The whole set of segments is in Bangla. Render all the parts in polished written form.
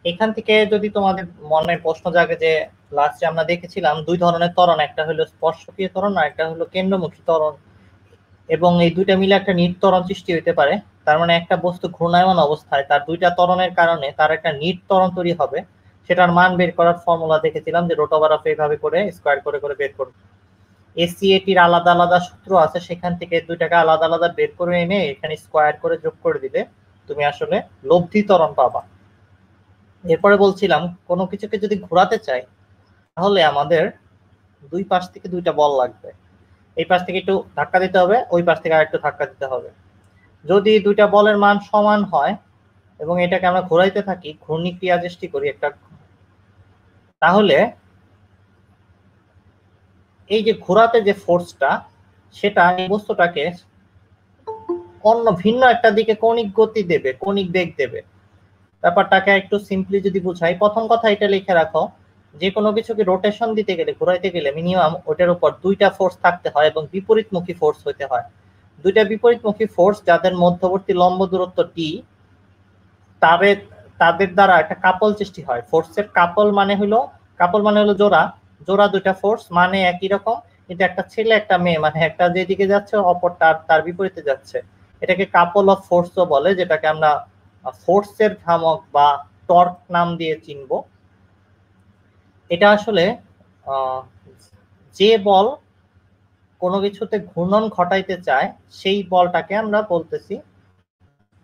এখান থেকে যদি তোমাদের মনে প্রশ্ন জাগে যে লাস্টে আমরা দেখেছিলাম দুই ধরনের ত্বরণ, একটা হলো স্পর্শকীয় ত্বরণ আর একটা হলো কেন্দ্রমুখী ত্বরণ, এবং এই দুইটা মিলে একটা নিট ত্বরণ সৃষ্টি হতে পারে। তার মানে একটা বস্তু ঘূর্ণায়মান অবস্থায় তার দুইটা ত্বরণের কারণে তার একটা নিট ত্বরণ তৈরি হবে। সেটার মান বের করার ফর্মুলা দেখেছিলাম যে রুট ওভার অফ এইভাবে করে স্কয়ার করে করে বের করব। এসিএটির আলাদা আলাদা সূত্র আছে, সেখান থেকে দুইটাকে আলাদা আলাদা বের করে এনে এখানে স্কয়ার করে যোগ করে দিলে তুমি আসলে লব্ধি ত্বরণ পাবা। এরপরে বলছিলাম কোনো কিছুকে যদি ঘোরাতে চাই তাহলে আমাদের দুই পাশ থেকে দুইটা বল লাগবে। এই পাশ থেকে একটু ধাক্কা দিতে হবে, ওই পাশ থেকে আরেকটু ধাক্কা দিতে হবে। যদি দুইটা বলের মান সমান হয় এবং এটাকে আমরা ঘোরাইতে থাকি, ঘূর্ণি ক্রিয়া সৃষ্টি করি একটা, তাহলে এই যে ঘোরাতে যে ফোর্সটা সেটা এই বস্তুটাকে অন্য ভিন্ন একটা দিকে কৌণিক গতি দেবে, কৌণিক বেগ দেবে। ব্যাপারটাকে একটু সিম্পলি যদি বুঝাই, প্রথম কথা এটা লিখে রাখো, যে কোনো কিছুকে রোটেশন দিতে গেলে, ঘোরাইতে গেলে মিনিমাম ওটার উপর দুইটা ফোর্স থাকতে হয় এবং বিপরীতমুখী ফোর্স হইতে হয়। দুইটা বিপরীতমুখী ফোর্স যাদের মধ্যবর্তী লম্ব দূরত্ব টি, তাদের দ্বারা একটা কাপল সৃষ্টি হয়। ফোর্সের কাপল মানে হলো জোড়া, জোড়া দুইটা ফোর্স মানে একই রকম, কিন্তু একটা ছেলে একটা মেয়ে, মানে একটা যেদিকে যাচ্ছে অপরটা তার বিপরীতে যাচ্ছে, এটাকে কাপল অফ ফোর্সও বলে, যেটাকে আমরা ফোর্সের ভ্রামক বা টর্ক নাম দিয়ে চিনব। এটা আসলে যে বল কোনো কিছুতে ঘূর্ণন ঘটাইতে চায় সেই বলটাকে আমরা বলতেছি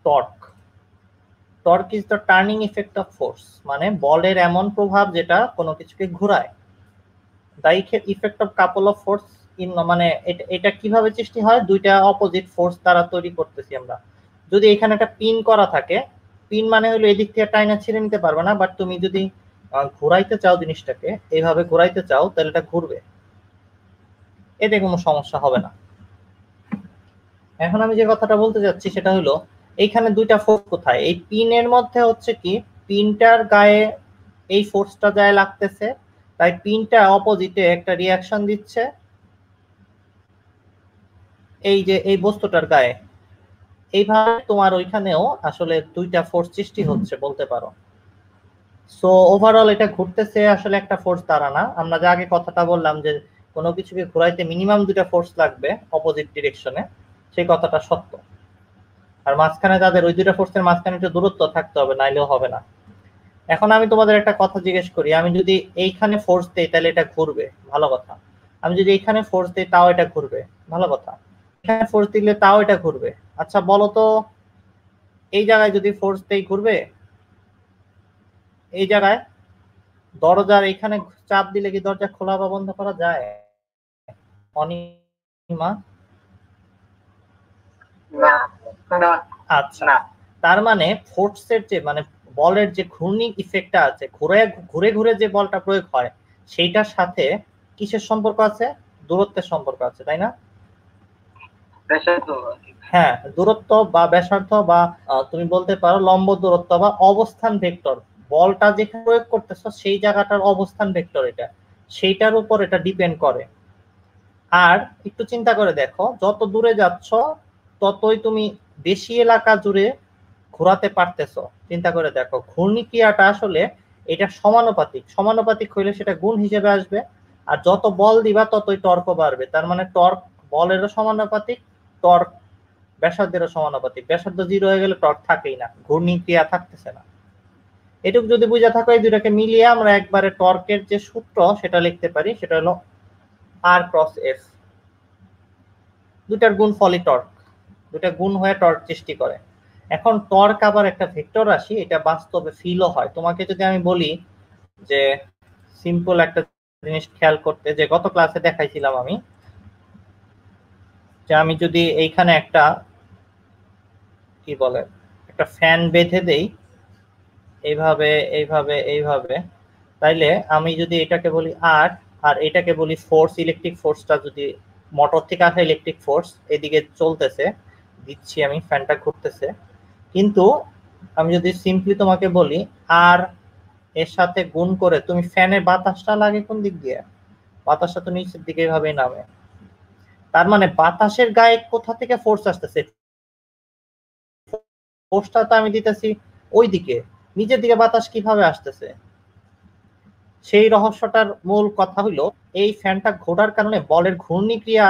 torque. Torque is the turning effect of force, মানে বলের এমন প্রভাব যেটা কোনো কিছুকে ঘোরায়। The effect of couple of force in, মানে এটা কিভাবে সৃষ্টি হয়, দুইটা অপোজিট ফোর্স দ্বারা তৈরি করতেছি আমরা। যদি এখানে একটা পিন করা থাকে, পিন মানে হলো এদিক থেকে টাইনা ছিঁড়ে নিতে পারবে না, বাট তুমি যদি ঘোরাইতে চাও জিনিসটাকে, এইভাবে ঘোরাইতে চাও, তাহলে এটা ঘুরবে, এতে কোনো সমস্যা হবে না। এখন আমি যে কথাটা বলতে যাচ্ছি সেটা হলো, এইখানে দুইটা ফোর্স কোথায়, এই পিনের মধ্যে হচ্ছে কি, পিনটার গায়ে এই ফোর্সটা যায় লাগতেছে, তাই পিনটা অপোজিটে একটা রিয়াকশন দিচ্ছে এই যে এই বস্তুটার গায়ে। এইভাবে তোমার ওইখানেও আসলে দুইটা ফোর্স সৃষ্টি হচ্ছে বলতে পারো। সো ওভারঅল এটা ঘুরতেছে আসলে একটা ফোর্স দ্বারা না। আমরা যে আগে কথাটা বললাম যে কোনো কিছুকে ঘোরাইতে মিনিমাম দুইটা ফোর্স লাগবে অপোজিট ডিরেকশনে, সেই কথাটা সত্য। আর মাঝখানে তাদের ওই দুইটা ফোর্সের মাঝখানে একটু দূরত্ব থাকতে হবে, নাইলেও হবে না। এখন আমি তোমাদের একটা কথা জিজ্ঞেস করি, আমি যদি এইখানে ফোর্স দেই তাহলে এটা ঘুরবে, ভালো কথা। আমি যদি এইখানে ফোর্স দিই তাও এটা ঘুরবে, ভালো কথা। এখানে ফোর্স দিলে তাও এটা ঘুরবে। আচ্ছা বলো তো, এই জায়গায় যদি ফোর্স দেই ঘুরবে? এই জায়গায় দরজার এখানে চাপ দিলে কি দরজা খোলা বা বন্ধ করা যায়? অনিমা? আচ্ছা, তার মানে ফোর্সের যে, মানে বলের যে ঘূর্ণি ইফেক্টটা আছে, ঘুরে ঘুরে ঘুরে যে বলটা প্রয়োগ হয়, সেইটার সাথে কিসের সম্পর্ক আছে? দূরত্বের সম্পর্ক আছে, তাই না? হ্যাঁ, দূরত্ব বা ব্যাসার্ধ বা তুমি বলতে পারো লম্ব দূরত্ব বা অবস্থান ভেক্টর। বলটা যেখানে প্রয়োগ করতেছো সেই জায়গাটার অবস্থান ভেক্টর এটা, সেইটার উপর এটা ডিপেন্ড করে। আর একটু চিন্তা করে দেখো, যত দূরে যাচ্ছ ততই তুমি বেশি এলাকা জুড়ে ঘোরাতে পারতেছো। চিন্তা করে দেখো, ঘূর্ণি ক্রিয়াটা আসলে এটা সমানুপাতিক, সমানুপাতিক হইলে সেটা গুণ হিসেবে আসবে। আর যত বল দিবা ততই টর্ক বাড়বে, তার মানে টর্ক বলেরও সমানুপাতিক, টর্ক ব্যাসার্ধেরও সমানুপাতিক। ব্যাসার্ধ 0 হয়ে গেলে টর্ক থাকেই না, ঘূর্ণি ক্রিয়া থাকতেছে না। এটুকু যদি বুঝে থাকো, এই দুটাকে মিলিয়ে আমরা একবারে টর্কের যে সূত্র সেটা লিখতে পারি, সেটা হলো আর ক্রস এফ। দুটার গুণ ফলই টর্ক, দুটা গুণ হয়ে টর্ক সৃষ্টি করে। এখন টর্ক আবার একটা ভেক্টর রাশি, এটা বাস্তবে ফিলও হয়। তোমাকে যদি আমি বলি যে সিম্পল একটা জিনিস খেয়াল করতে, যে গত ক্লাসে দেখাইছিলাম আমি, যে আমি যদি এইখানে একটা কি বলে একটা ফ্যান বেঁধে দেই এইভাবে এইভাবে এইভাবে, তাইলে আমি যদি এটাকে বলি আর, আর এটাকে বলি ফোর্স, ইলেকট্রিক ফোর্সটা যদি মোটর থেকে আসা ইলেকট্রিক ফোর্স এদিকে চলতেছে, দিচ্ছি আমি, ফ্যানটা ঘুরতেছে, কিন্তু আমি যদি সিম্পলি তোমাকে বলি আর এর সাথে গুণ করে, তুমি ফ্যানের বাতাসটা লাগে কোন দিক দিয়ে? বাতাসটা তো নিচের দিকে এভাবেই নামে। তার মানে বাতাসের গায়ে কোথা থেকে ফোর্স আসতেছে? ফোর্সটা তো আমি দিতেছি ওই দিকে, নিচের দিকে বাতাস কিভাবে আসতেছে? সেই রহস্যটার মূল কথা হলো এই ফ্যানটা ঘোরার কারণে বলের ঘূর্ণিক্রিয়া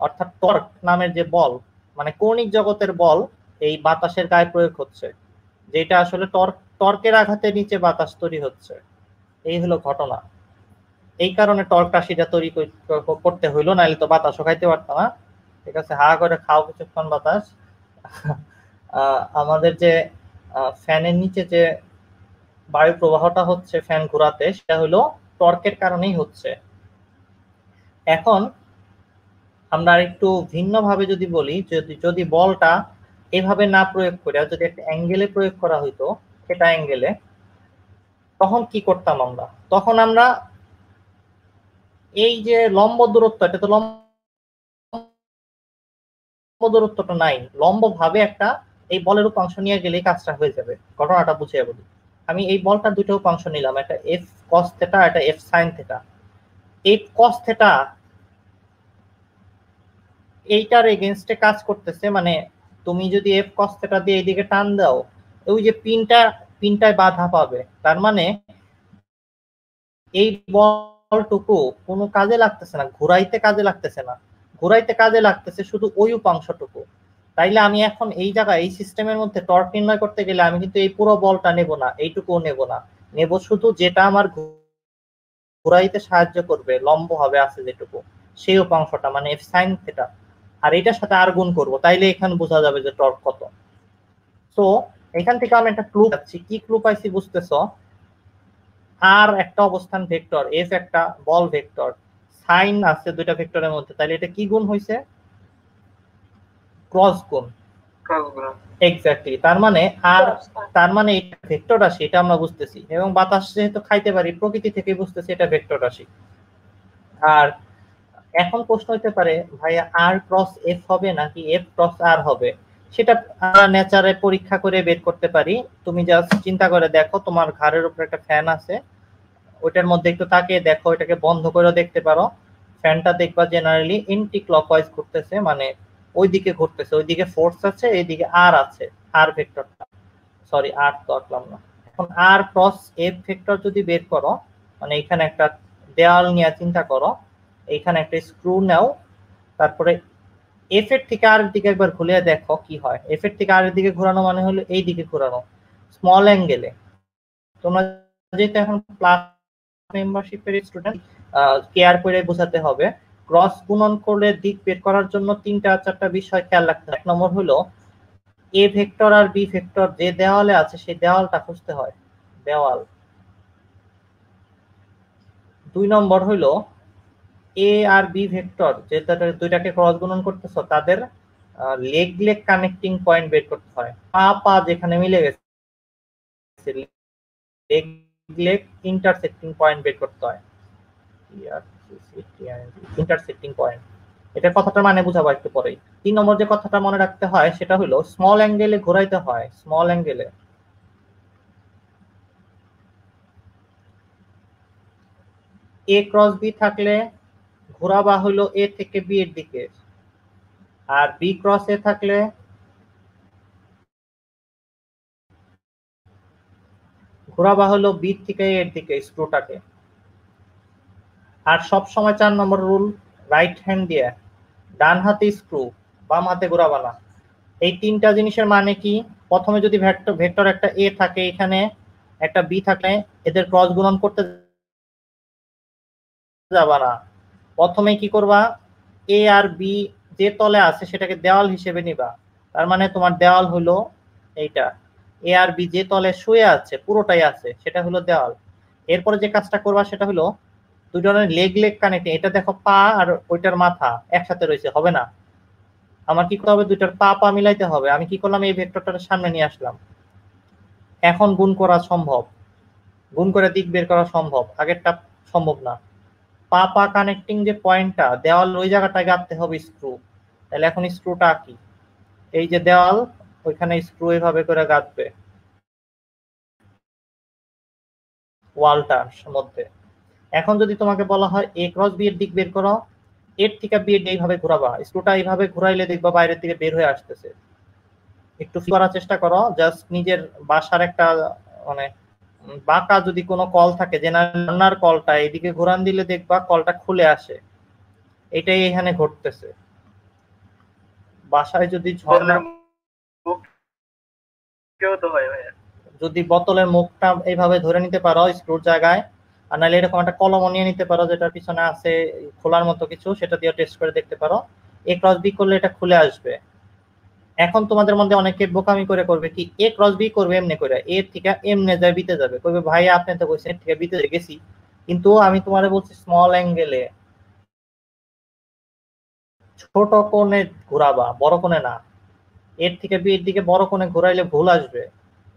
অর্থাৎ টর্ক নামের যে বল, মানে কৌণিক জগতের বল এই বাতাসের গায়ে প্রয়োগ হচ্ছে, যেটা আসলে টর্কের আঘাতে নিচে বাতাস তৈরি হচ্ছে। এই হলো ঘটনা। এই কারণে টর্ক রাশিটা তৈরি করতে হইলো, নাহলে তো বাতাসও খাইতে পারতো না। ঠিক আছে, হা করে খাও কিছুক্ষণ বাতাস। আমাদের যে ফ্যানের নিচে যে বায়ু প্রবাহটা হচ্ছে ফ্যান ঘোরাতে, সেটা হলো টর্কের কারণেই হচ্ছে। এখন আমরা একটু ভিন্নভাবে যদি বলি, যদি বলটা এভাবে না প্রয়োগ করে যদি একটা অ্যাঙ্গেলে প্রয়োগ করা হইতো, সেটা অ্যাঙ্গেলে, তখন কি করতাম আমরা? তখন আমরা এই যে লম্ব দূরত্ব, এটা তো লম্ব দূরত্বটা নাই, লম্ব ভাবে একটা এই বলের উপাংশ নিয়ে গেলে কাজটা হয়ে যাবে। ঘটনাটা বুঝিয়ে বলি। আমি এই বলটা দুটো উপাংশ নিলাম, একটা এফ কস থেটা, একটা এফ সাইন থেটা। এই কস থেটা এইটার এগেনস্টে কাজ করতেছে, মানে তুমি যদি এফ কস থেটা দিয়ে এইদিকে টান দাও, ওই যে পিনটায় বাধা পাবে, তার মানে এই বলটুকু কোনো কাজে লাগতেছে না, ঘুরাইতে কাজে লাগতেছে না, ঘুরাইতে কাজে লাগতেছে শুধু ওই উপাংশটুকু। তাইলে আমি এখন এই জায়গায় এই সিস্টেমের মধ্যে টর্ক নির্ণয় করতে গেলে আমি কিন্তু এই পুরো বলটা নেব না, এইটুকুও নেব না, নেব শুধু যেটা আমার ঘুরাইতে সাহায্য করবে, লম্ব হবে আছে যেটুকু, সেই উপাংশটা, মানে এফ সাইন থেটা। আর এটার সাথে আর গুণ করবো, তাইলে এখানে বোঝা যাবে যে টর্ক কত। তো এখান থেকে আমি একটা ক্লু পাচ্ছি। কি ক্লু পাইছি বুঝতেছো? আর একটা অবস্থান ভেক্টর, এফ একটা বল ভেক্টর, সাইন আছে দুইটা ভেক্টরের মধ্যে, তাহলে এটা কি গুণ হইছে? ক্রস গুণ। এক্স্যাক্টলি। তার মানে এটা ভেক্টর রাশি, এটা আমরা বুঝতেছি, এবং বাতাস যেহেতু খাইতে পারি প্রকৃতি থেকে বুঝতেছি এটা ভেক্টর রাশি। আর এখন প্রশ্ন হতে পারে, ভাইয়া আর ক্রস এফ হবে নাকি এফ ক্রস আর হবে? সেটা আমরা নেচারে পরীক্ষা করে বের করতে পারি। তুমি জাস্ট চিন্তা করে দেখো, তোমার ঘাড়ের উপর একটা ফ্যান আছে, ওইটার মধ্যে একটু তাকিয়ে দেখো, এটাকে বন্ধ করে দেখতে পারো। ফ্যানটা দেখবা জেনারেলি এন্টি ক্লকওয়াইজ ঘুরতেছে, মানে ওইদিকে ঘুরতেছে, ওইদিকে ফোর্স আছে, এইদিকে আর আছে, আর ভেক্টরটা, সরি আর তো আঁকলাম না। এখন আর ক্রস এফ ভেক্টর যদি বের করো, মানে এখানে একটা দেওয়াল নিয়ে চিন্তা করো, এইখানে একটা স্ক্রু নাও, তারপরে এফ এর থেকে আর দিকে একবার ঘুরিয়ে দেখো কি হয়। এফ এর থেকে আর দিকে ঘোরানো মানে হলো এই দিকে ঘোরানো, স্মল অ্যাঙ্গেলে। তোমরা যেহেতু এখন ক্লাস মেম্বারশিপের স্টুডেন্ট, কেয়ার করে বোঝাতে হবে। ক্রস গুণন করলে দিক বের করার জন্য 3-4টা বিষয় খেয়াল রাখতে হয়। এক নম্বর হলো এ ভেক্টর আর বি ভেক্টর যে দেওয়ালে আছে সেই দেওয়ালটা খুঁজতে হয়, দেওয়াল। 2 নম্বর হলো এ আর বি ভেক্টর যে দুইটাকে ক্রস গুণন করতেছ, তাদের লেগ কানেক্টিং পয়েন্ট বের করতে হয়, পা যেখানে মিলে গেছে লেগ ইন্টারসেক্টিং পয়েন্ট বের করতে হয়, ইন্টারসেক্টিং পয়েন্ট। এটা কথাটা মানে বুঝাবো একটু পরেই। 3 নম্বর যে কথাটা মনে রাখতে হয় সেটা হলো স্মল অ্যাঙ্গেলে ঘোরাইতে হয়, স্মল অ্যাঙ্গেলে। এ ক্রস বি থাকলে ঘোরাবা হলো এ থেকে বি এর দিকে, আর বি ক্রস এ থাকলে ঘোরাবা হলো বি থেকে এর দিকে স্ক্রুটাকে। আর সব সময় 4 নম্বর রুল, রাইট হ্যান্ড দিয়ে, ডান হাতে স্ক্রু, বাম হাতে ঘোরাবা না। এই 3টা জিনিসের মানে কি? প্রথমে যদি ভেক্টর একটা এ থাকে, এখানে একটা বি থাকে, এদের ক্রস গুণন করতে যাবা না। প্রথমে কি করবা, এ আর বি যে তলে আছে সেটাকে দেওয়াল হিসেবে নিবা। তার মানে তোমার দেওয়াল হলো এইটা, এ আর বি যে তলে শুয়ে আছে পুরোটাই আছে, সেটা হলো দেওয়াল। এরপরে যে কাজটা করবা সেটা হলো দুই ধরনের লেগ কানেক্টিং। এটা দেখো পা আর ওইটার মাথা একসাথে রয়েছে, হবে না। আমার কি করতে হবে, দুইটার পা মিলাইতে হবে। আমি কি করলাম, এই ভেক্টরটার সামনে নিয়ে আসলাম। এখন গুণ করা সম্ভব, গুণ করে দিক বের করা সম্ভব, আগেরটা সম্ভব না। পা কানেক্টিং যে পয়েন্টটা দেওয়াল, ওই জায়গাটায় গাঁথতে হবে স্ক্রু। তাহলে এখন স্ক্রুটা কি, এই যে দেওয়াল, ওইখানে স্ক্রু এভাবে করে গাঁথবে ওয়ালটার মধ্যে। এখন যদি তোমাকে বলা হয় এ ক্রস বি এর দিক বের করো, এর থেকে বি এর এইভাবে ঘোরাবা, স্ক্রুটা এইভাবে ঘুরাইলে দেখবা বাইরের দিকে বের হয়ে আসতেছে। একটু করার চেষ্টা করো, জাস্ট নিজের বাসার একটা মানে বাঁকা যদি কোনো কল থাকে, যে রান্নার কলটা এদিকে ঘোরান দিলে দেখবা কলটা খুলে আসে, এটাই এখানে ঘটতেছে। বাসায় যদি ঝর্ণা যদি বোতলের মুখটা এইভাবে ধরে নিতে পারো স্ক্রুর জায়গায়, আর নাহলে এরকম একটা কলম নিয়ে নিতে পারো যেটার পিছনে আছে খোলার মতো কিছু, সেটা দিয়ে টেস্ট করে দেখতে পারো। এ ক্রস বি করলে এটা খুলে আসবে। এখন তোমাদের মধ্যে অনেকে বোকামি করে করবে কি, এ ক্রস বি করবে এমনি করে, এ থেকে এমনে যায় বিতে যাবে, কইবে ভাই আপনি তো কইছেন এর থেকে বিতে গেছি, কিন্তু আমি তোমারে বলছি স্মল অ্যাঙ্গেলে ছোট কোণে ঘোরাবা, বড় কোণে না। এর থেকে বি এর দিকে বড় কোণে ঘোরাইলে ভুল আসবে,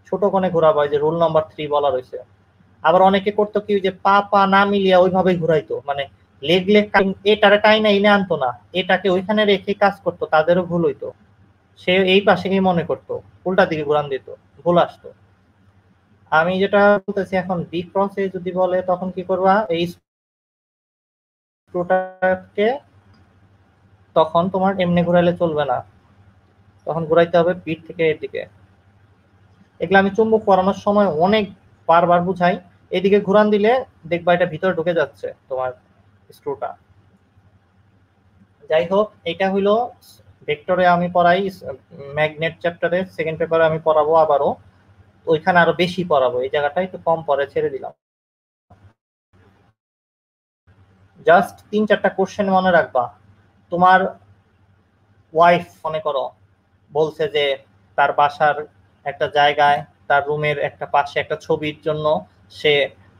ছোট কোণে ঘোরাবা, যে রুল নাম্বার 3 বলা রয়েছে। আবার অনেকে করতো কি, যে পা পা না মিলিয়ে ওইভাবেই ঘুরাইতো, মানে লেগ লেগ এটারে টাইনা এনে আনতো না, এটাকে ওইখানে রেখে কাজ করতো, তাদেরও ভুল হইতো। সে এই পাশেই মনে করতো, উল্টা দিকে ঘুরান দিত, ভুল আসতো। আমি যেটা বলতেছি এখন, বি ক্রসে যদি বলে তখন কি করবা, এই স্ক্রুটাকে তখন তোমার এমনি ঘুরাইলে চলবে না, তখন ঘুরাইতে হবে পিঠ থেকে এর দিকে। এগুলো আমি চুম্বক পরানোর সময় অনেক বারবার বুঝাই, এদিকে ঘুরান দিলে দেখবা এটা ভিতরে ঢুকে যাচ্ছে তোমার স্ক্রুটা। যাই হোক, এটা হইলো ভেক্টরে আমি পড়াই, ম্যাগনেট চ্যাপ্টারে সেকেন্ড পেপারে আমি পড়াবো আবারও, ওইখানে আরো বেশি পড়াবো, এই জায়গাটা একটু কম পরে ছেড়ে দিলাম। জাস্ট 3-4টা কোশ্চেন মনে রাখবা। তোমার ওয়াইফ মনে করো বলছে যে তার বাসার একটা জায়গায়, তার রুমের একটা পাশে একটা ছবির জন্য সে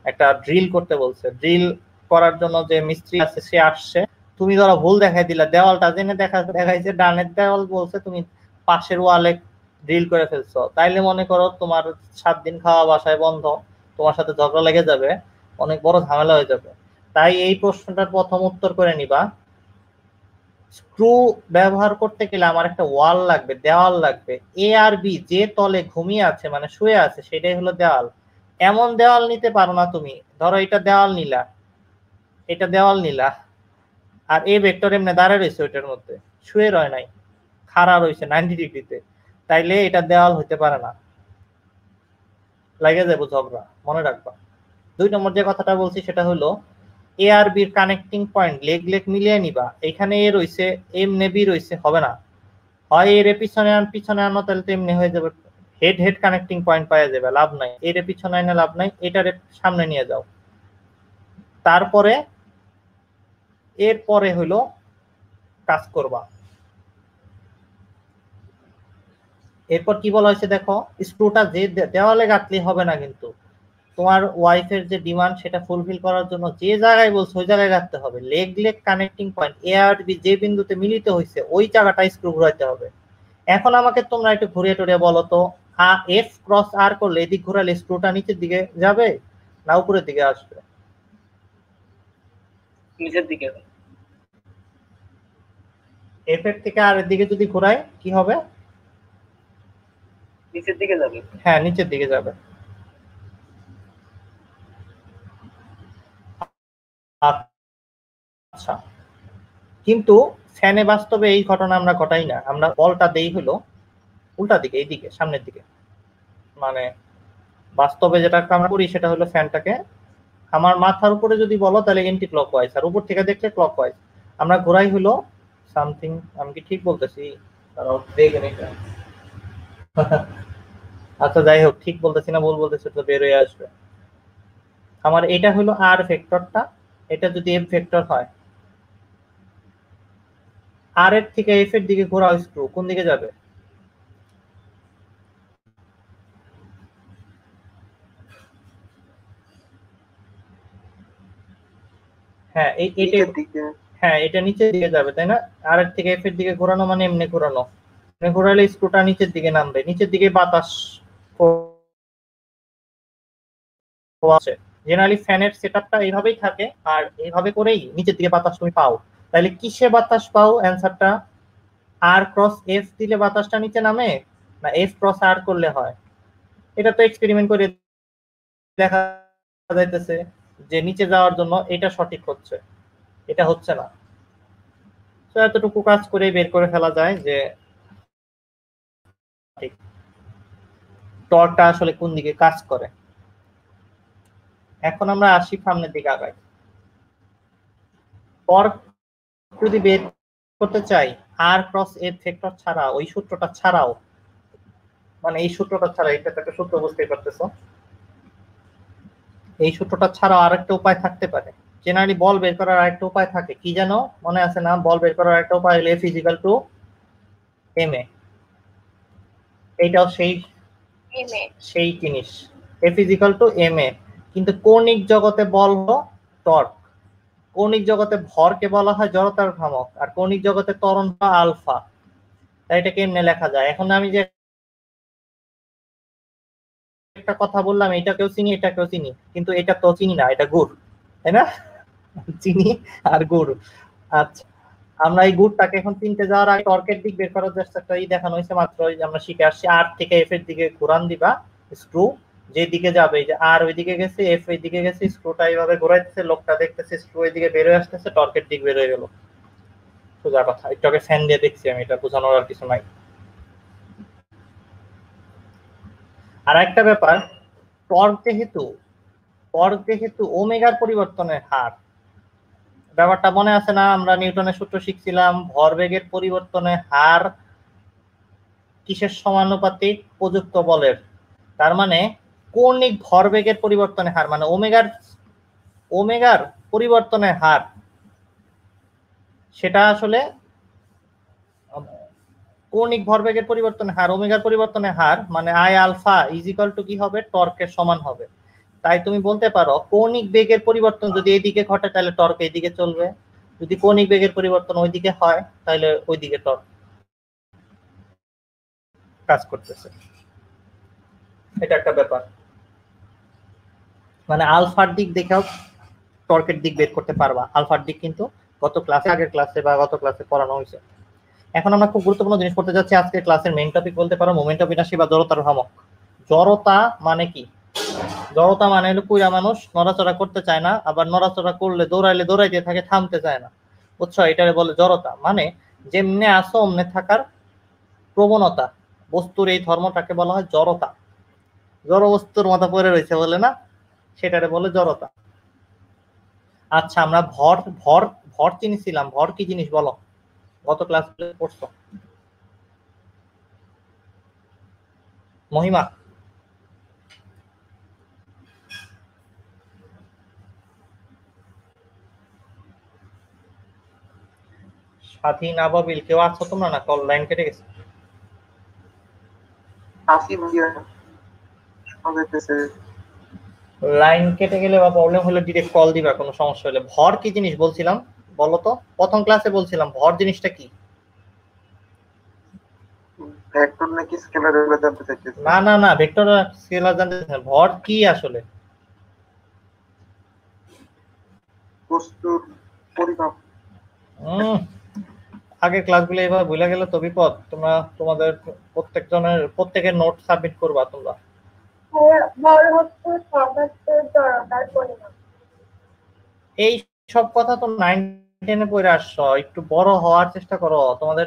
একটা ড্রিল করতে বলছে, ড্রিল করার জন্য যে মিস্ত্রি আছে সে আসছে, তুমি ধরো ভুল দেখাই দিলা, দেওয়ালটা জেনে দেখাইছে ডানের দেওয়াল, বলছে তুমি পাশের ওয়ালে ড্রিল করে ফেলছো, তাইলে মনে করো তোমার 7 দিন খাওয়া বাসায় বন্ধ, তোমার সাথে ঝগড়া লেগে যাবে, অনেক বড় ঝামেলা হয়ে যাবে। তাই এই প্রশ্নটার প্রথম উত্তর করে নিবা, স্ক্রু ব্যবহার করতে গেলে আমার একটা ওয়াল লাগবে, দেওয়াল লাগবে। এ আর বি যে তলে ঘুমিয়ে আছে মানে শুয়ে আছে সেটাই হলো দেওয়াল। এমন দেওয়াল নিতে পারো না তুমি, ধরো এটা দেওয়াল নিলা, এটা দেওয়াল নিলা, আর এ ভেক্টর এমনি দাঁড়ায় রয়েছে ওইটার মধ্যে, শুয়ে রয় নাই, খাড়া রয়েছে 90 ডিগ্রিতে, তাইলে এটা দেওয়াল হইতে পারে না, লাগে যাবো ঝগড়া, মনে রাখবা। 2 নম্বর যে কথাটা বলছি সেটা হলো, এ আর বির কানেক্টিং পয়েন্ট লেগ লেগ মিলিয়ে নিবা, এখানে এ রয়েছে এমনি বি রয়েছে, হবে না, হয় এর পিছনে আনো, তাহলে তো এমনি হয়ে যাবে, হেড হেড কানেক্টিং পয়েন্ট পাওয়া যাবে, লাভ নাই, এর পিছনে আনে লাভ নাই, এটার সামনে নিয়ে যাও। তারপরে এরপরে হলো কাজ করবা। এরপর কি বলা হয়েছে দেখো, স্ক্রুটা যে দেওয়ালে গাঁথলে হবে না, কিন্তু তোমার ওয়াইফের যে ডিমান্ড সেটা ফুলফিল করার জন্য যে জায়গায় বলছো ওই জায়গায় রাখতে হবে, লেগ লেগ কানেক্টিং পয়েন্ট এ আর বি যে বিন্দুতে মিলিত হয়েছে ওই জায়গাটায় স্ক্রু ঘুরাইতে হবে। এখন আমাকে তোমরা একটু ঘুরিয়ে টুরিয়ে বলো তো, এফ ক্রস আর করলে এদিক ঘোরালে স্ক্রুটা নিচের দিকে যাবে না উপরের দিকে আসবে? নিচের দিকে। এফ এর থেকে আর এর দিকে যদি ঘোরাই কি হবে? নিচের দিকে যাবে। হ্যাঁ, নিচের দিকে যাবে। আচ্ছা, কিন্তু ফ্যানে বাস্তবে এই ঘটনা আমরা ঘটাই না, আমরা বলটা দেই হলো উল্টা দিকে, এইদিকে সামনের দিকে, মানে বাস্তবে যেটা আমরা করি সেটা হলো ফ্যানটাকে আমার মাথার উপরে যদি বলো তাহলে এন্টি ক্লকওয়াইজ, আর উপর থেকে দেখলে ক্লকওয়াইজ আমরা ঘোরাই হলো সামথিং। আমি কি ঠিক বলতেছি? দেখেন এটা। আচ্ছা যাই হোক, ঠিক বলতেছি না ভুল বলতেছি তো বের হয়ে আসবে। আমার এটা হলো আর ভেক্টরটা, এটা যদি এফ ভেক্টর হয়, আর এর থেকে এফ এর দিকে ঘোরা স্ক্রু কোন দিকে যাবে? হ্যাঁ হ্যাঁ, এটা নিচের দিকে যাবে, তাই না? আর এর থেকে এফ এর দিকে ঘোরানো মানে এমনি ঘোরানো, মানে ঘোরালে স্ক্রুটা নিচের দিকে নামবে, নিচের দিকে বাতাস আছে। জেনারেলি ফ্যানের সেটআপটা এইভাবেই থাকে, আর এইভাবে করেই নিচের দিকে বাতাস তুমি পাও। তাহলে কিসে বাতাস পাও? অ্যান্সারটা আর ক্রস এফ দিলে বাতাসটা নিচে নামে, না এফ ক্রস আর করলে হয়? এটা তো এক্সপেরিমেন্ট করে দেখা যাইতেছে যে নিচে যাওয়ার জন্য এটা সঠিক হচ্ছে, এটা হচ্ছে না। তো এতটুকু কাজ করে বের করে ফেলা যায় যে ঠিক টর্কটা আসলে কোন দিকে কাজ করে। এখন আমরা আসি সামনের দিকে আগাই। টর্ক যদি বের করতে চাই আর ক্রস এফ ভেক্টর ছাড়া, ওই সূত্রটা ছাড়াও, মানে এই সূত্রটা ছাড়া, এটা একটা সূত্র বুঝতেই পারতেছো, এই সূত্রটা ছাড়াও আরেকটা উপায় থাকতে পারে। জেনারেলি বল বের করার আরেকটা উপায় থাকে, কি জানো মনে আছে না? বল বের করার একটা উপায় হলো এফ ইজিক্যাল টু এম এ। এইটাও সেই জিনিস, এফ ইজিক্যাল টু এম এ। কিন্তু কৌণিক জগতে বল হলো টর্ক, কৌণিক জগতে ভরকে বলা হয় জড়তার ভ্রামক, আর কৌণিক জগতে ত্বরণ বা আলফা। তাই এটা কেমনে লেখা যায়? এখন আমি যে একটা কথা বললাম, এটাকেও চিনি এটাকেও চিনি, কিন্তু এটা তো চিনি না, এটা গুড়, তাই না? চিনি আর গুড়। আচ্ছা, আমরা এই গুড়টাকে এখন চিনতে যাওয়ার আগে টর্কের দিক বের করার চেষ্টাটাই দেখানো হয়েছে মাত্র। আমরা শিখে আসছি আর থেকে এফ এর দিকে ঘুরান দিবা স্ক্রু, যে দিকে যাবে, যে আর ওই দিকে গেছে, এফ ওই দিকে গেছে, স্ক্রুটা এইভাবে ঘোরাইতেছে, লোকটা দেখতেছে স্ক্রু ওই দিকে বের হয়ে আসতেছে, টর্কের দিক বের হয়ে গেল। সোজা কথা, একটু আগে ফ্যান দিয়ে দেখছি আমি, এটা বোঝানোর আর কিছু নাই। আর একটা ব্যাপার, টর্ক যেহেতু ওমেগার পরিবর্তনের হার, ব্যাপারটা মনে আছে না? আমরা নিউটনের সূত্র শিখছিলাম, ভরবেগের পরিবর্তনের হার কিসের সমানুপাতিক? প্রযুক্ত বলের। তার মানে কৌণিক ভরবেগের পরিবর্তনের হার, মানে ওমেগার পরিবর্তনের হার, সেটা আসলে কৌণিক ভরবেগের পরিবর্তনের হার, ওমেগার পরিবর্তনের হার, মানে আই আলফা ইজিক্যাল টু কি হবে? টর্কের সমান হবে। তাই তুমি বলতে পারো কৌণিক বেগের পরিবর্তন যদি এইদিকে ঘটে তাহলে টর্ক এইদিকে চলবে, যদি কৌণিক বেগের পরিবর্তন ওইদিকে হয় তাহলে ওইদিকে টর্ক কাজ করতেছে। এটা একটা ব্যাপার, মানে আলফার দিক দেখেও টর্কের দিক বের করতে পারবা। আলফার দিক কিন্তু আগের ক্লাসে বা গত ক্লাসে পড়ানো হয়েছে। এখন আমরা খুব গুরুত্বপূর্ণ জিনিস পড়তে যাচ্ছি আজকের ক্লাসের মেইন টপিক বলতে পারো, মোমেন্ট অফ ইনার্সি বা জড়তার ভ্রামক। জড়তা মানে কি? জড়তা মানে হলো পুরা মানুষ নড়াচড়া করতে চায় না, আবার নড়াচড়া করলে দৌড়াইলে দৌড়াইতে থাকে, থামতে চায় না, বুঝছো? এটারে বলে জড়তা। মানে যেমনে আসো অমনে থাকার প্রবণতা, বস্তুর এই ধর্মটাকে বলা হয় জড়তা। জড় বস্তুর মতো পড়ে রয়েছে বলে না, সেটারে বলে জড়তা। আচ্ছা, আমরা ভর ভর ভর চিনেছিলাম, ভর কি জিনিস বলো? গত ক্লাস পড়ছো মহিমা? স্বাধীন, আবাবিল, কেউ আছো তোমরা? না কল লাইন কেটে গেছে? লাইন কেটে গেলে বা প্রবলেম হলে ডিরেক্ট কল দিবা, কোনো সমস্যা হলে। ভর কি জিনিস বলছিলাম বলো তো? প্রথম ক্লাসে বলছিলাম ভর জিনিসটা কি। ভেক্টর নাকি স্কেলার এগুলো জানতে চাইতেছি। না না না, ভেক্টর স্কেলার জানতে চাই। ভর কি আসলে? বস্তুর পরিমাপ। আগের ক্লাসগুলো এভাবে ভুলে গেলে তো বিপদ। তোমরা তোমাদের প্রত্যেকের নোট সাবমিট করবা তোমরা। ভর হচ্ছে পদার্থের জড়তার পরিমাপ। এই সব কথা তো 9 10 এ পড়ে আসছো, একটু বড় হওয়ার চেষ্টা করো। তোমাদের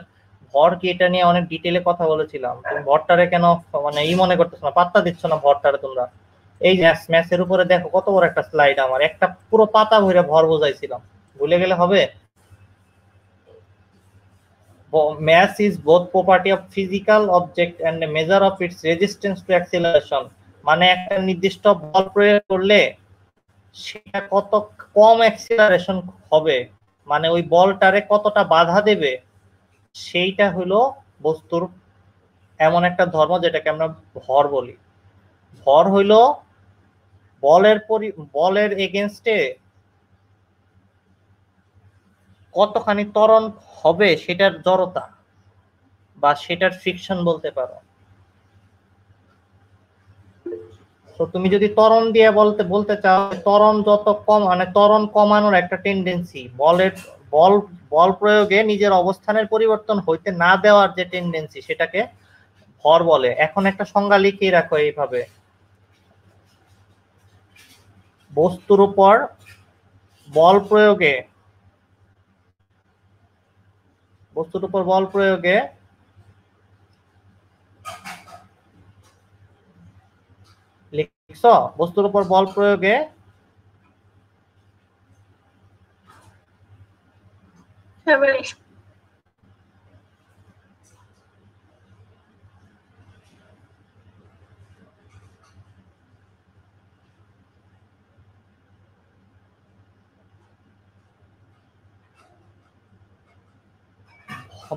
ভর কি এটা নিয়ে অনেক ডিটেইলে কথা বলেছিলাম, তুমি ভরটারে কেন মানে মনে করতেছো না, পাত্তা দিচ্ছ না ভরটারে তোমরা? এই যে ম্যাথের উপরে দেখো কত বড় একটা স্লাইড, আমার একটা পুরো পাতা ভরে ভর বোঝাইছিলাম, ভুলে গেলে হবে? Mass is both property of physical object and a measure of its resistance to acceleration. মানে একটা নির্দিষ্ট বল প্রয়োগ করলে সেটা কত কম অ্যাক্সিলারেশন হবে, মানে ওই বলটারে কতটা বাধা দেবে, সেইটা হলো বস্তুর এমন একটা ধর্ম যেটাকে আমরা ভর বলি। ভর হইল বলের এগেনস্টে কতখানি ত্বরণ হবে সেটার জড়তা বা সেটার ফ্রিকশন বলতে পারো। তো তুমি যদি ত্বরণ দিয়ে বলতে চাও, ত্বরণ যত কম, মানে ত্বরণ কমানোর একটা টেন্ডেন্সি, বল প্রয়োগে নিজের অবস্থানের পরিবর্তন হইতে না দেওয়ার যে টেন্ডেন্সি, সেটাকে ভর বলে। এখন একটা সংজ্ঞা লিখিয়ে রাখো এইভাবে, বস্তুর উপর বল প্রয়োগে লিখছ, বস্তুর উপর বল প্রয়োগে ফ্যামিলি।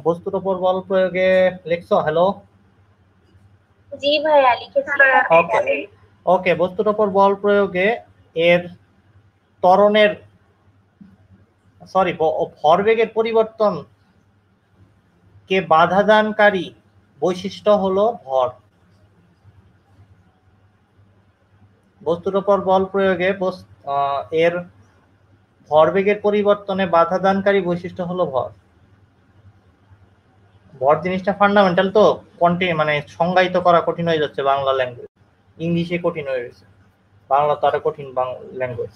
বস্তুর উপর বল প্রয়োগে লিখছো? হ্যালো, জি ভাইয়া লিখেছি। ওকে ওকে। বস্তুর উপর বল প্রয়োগে এর ত্বরণের ভরবেগের পরিবর্তন কে বাধাদানকারী বৈশিষ্ট্য হলো ভর। বস্তুর উপর বল প্রয়োগে এর ভরবেগের পরিবর্তনে বাধাদানকারী বৈশিষ্ট্য হলো ভর। ভর জিনিসটা ফান্ডামেন্টাল, তো মানে সংজ্ঞায়িত করা কঠিন হয়ে যাচ্ছে বাংলা ল্যাঙ্গুয়েজ। ইংলিশে কঠিন হয়ে গেছে, বাংলা তো আরো কঠিন ল্যাঙ্গুয়েজ।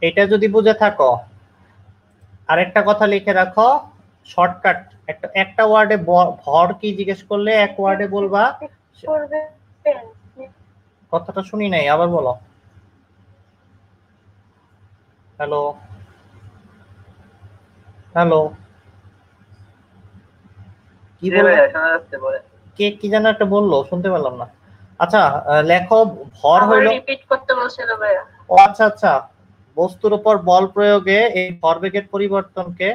এটা যদি বুঝে থাকো, আরেকটা কথা লিখে রাখো শর্টকাট। একটা ওয়ার্ডে ভর কি জিজ্ঞেস করলে এক ওয়ার্ডে বলবা। কথাটা শুনি নাই, আবার বলো। হ্যালো হ্যালো, কি বললে? কে কি যেন একটা বললো, শুনতে পেলাম না। আচ্ছা, লেখো ভর হইলো, রিপিট করতে বলছিল ভাইয়া। ও আচ্ছা আচ্ছা। বস্তুর উপর বল প্রয়োগে এই ভরবেগের পরিবর্তনকে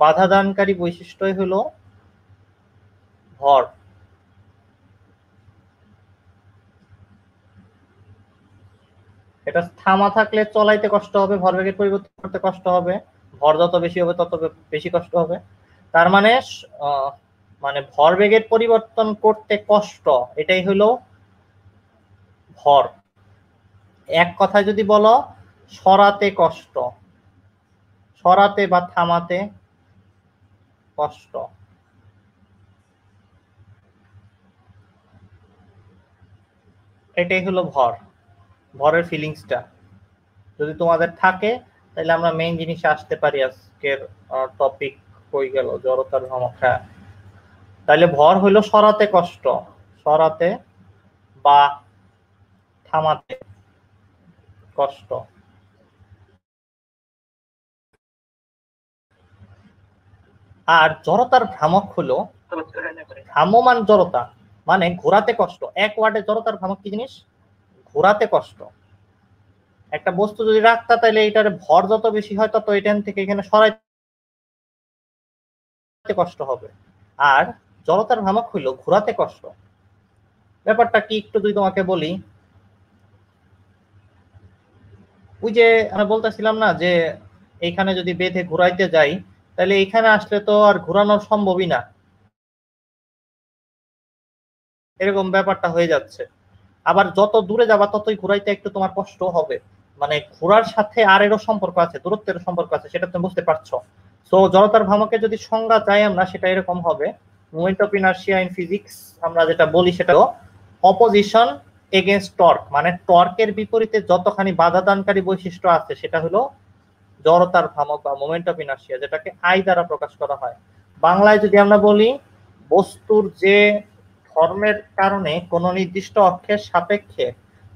বাধাদানকারী বৈশিষ্ট্যই হলো ভর। এটা থামা থাকলে চলাইতে কষ্ট হবে, ভরবেগের পরিবর্তন করতে কষ্ট হবে। ভর যত বেশি হবে তত বেশি কষ্ট হবে। তার মানে মানে ভরবেগের পরিবর্তন করতে কষ্ট, এটাই হলো ভর। এক কথায় যদি বলো, সরাতে কষ্ট, সরাতে বা থামাতে কষ্ট। এটাই হলো ভর। ভরের ফিলিংসটা যদি তোমাদের থাকে, তাহলে আমরা মেইন জিনিসে আসতে পারি। আজকের টপিক হয়ে গেল জড়তার ভ্রামক। হ্যাঁ, তাহলে ভর হইল সরাতে কষ্ট, সরাতে বা থামাতে কষ্ট। আর জড়তার ভ্রামক হলো ভ্রাম্যমান জড়তা, মানে ঘোরাতে কষ্ট। এক ওয়ার্ডে জড়তার ভ্রামক কি জিনিস? ঘোরাতে কষ্ট। একটা বস্তু যদি রাখতা, তাহলে এটার ভর যত বেশি হয় তত এখান থেকে এখানে সরাইতে কষ্ট হবে। আর জড়তার ভ্রামক হইল ঘোরাতে কষ্ট। ব্যাপারটা কি একটু যদি তোমাকে বলি, ওই যে আমি বলতেছিলাম না যে এইখানে যদি বেঁধে ঘুরাইতে যাই, তাহলে এইখানে আসলে তো আর ঘোরানো সম্ভবই না, এরকম ব্যাপারটা হয়ে যাচ্ছে। আবার যত দূরে যাবা ততই ঘুরাইতে একটু তোমার কষ্ট হবে। মানে ঘোরার সাথে আর এরও সম্পর্ক আছে, দূরত্বের সম্পর্ক আছে, সেটা তুমি বুঝতে পারছো। সো জড়তার ভ্রামকের যদি সংজ্ঞা চাই আমরা, সেটা এরকম হবে: moment of inertia in physics আমরা যেটা বলি সেটা অপোজিশন এগেইনস্ট টর্ক, মানে টর্কের বিপরীতে যতখানি বাধাদানকারী বৈশিষ্ট্য আছে সেটা হলো জড়তার ভ্রামক বা মোমেন্ট অফ ইনার্শিয়া, যেটাকে আই দ্বারা প্রকাশ করা হয়। বাংলায় যদি আমরা বলি, বস্তুর যে ধর্মের কারণে কোনো নির্দিষ্ট অক্ষের সাপেক্ষে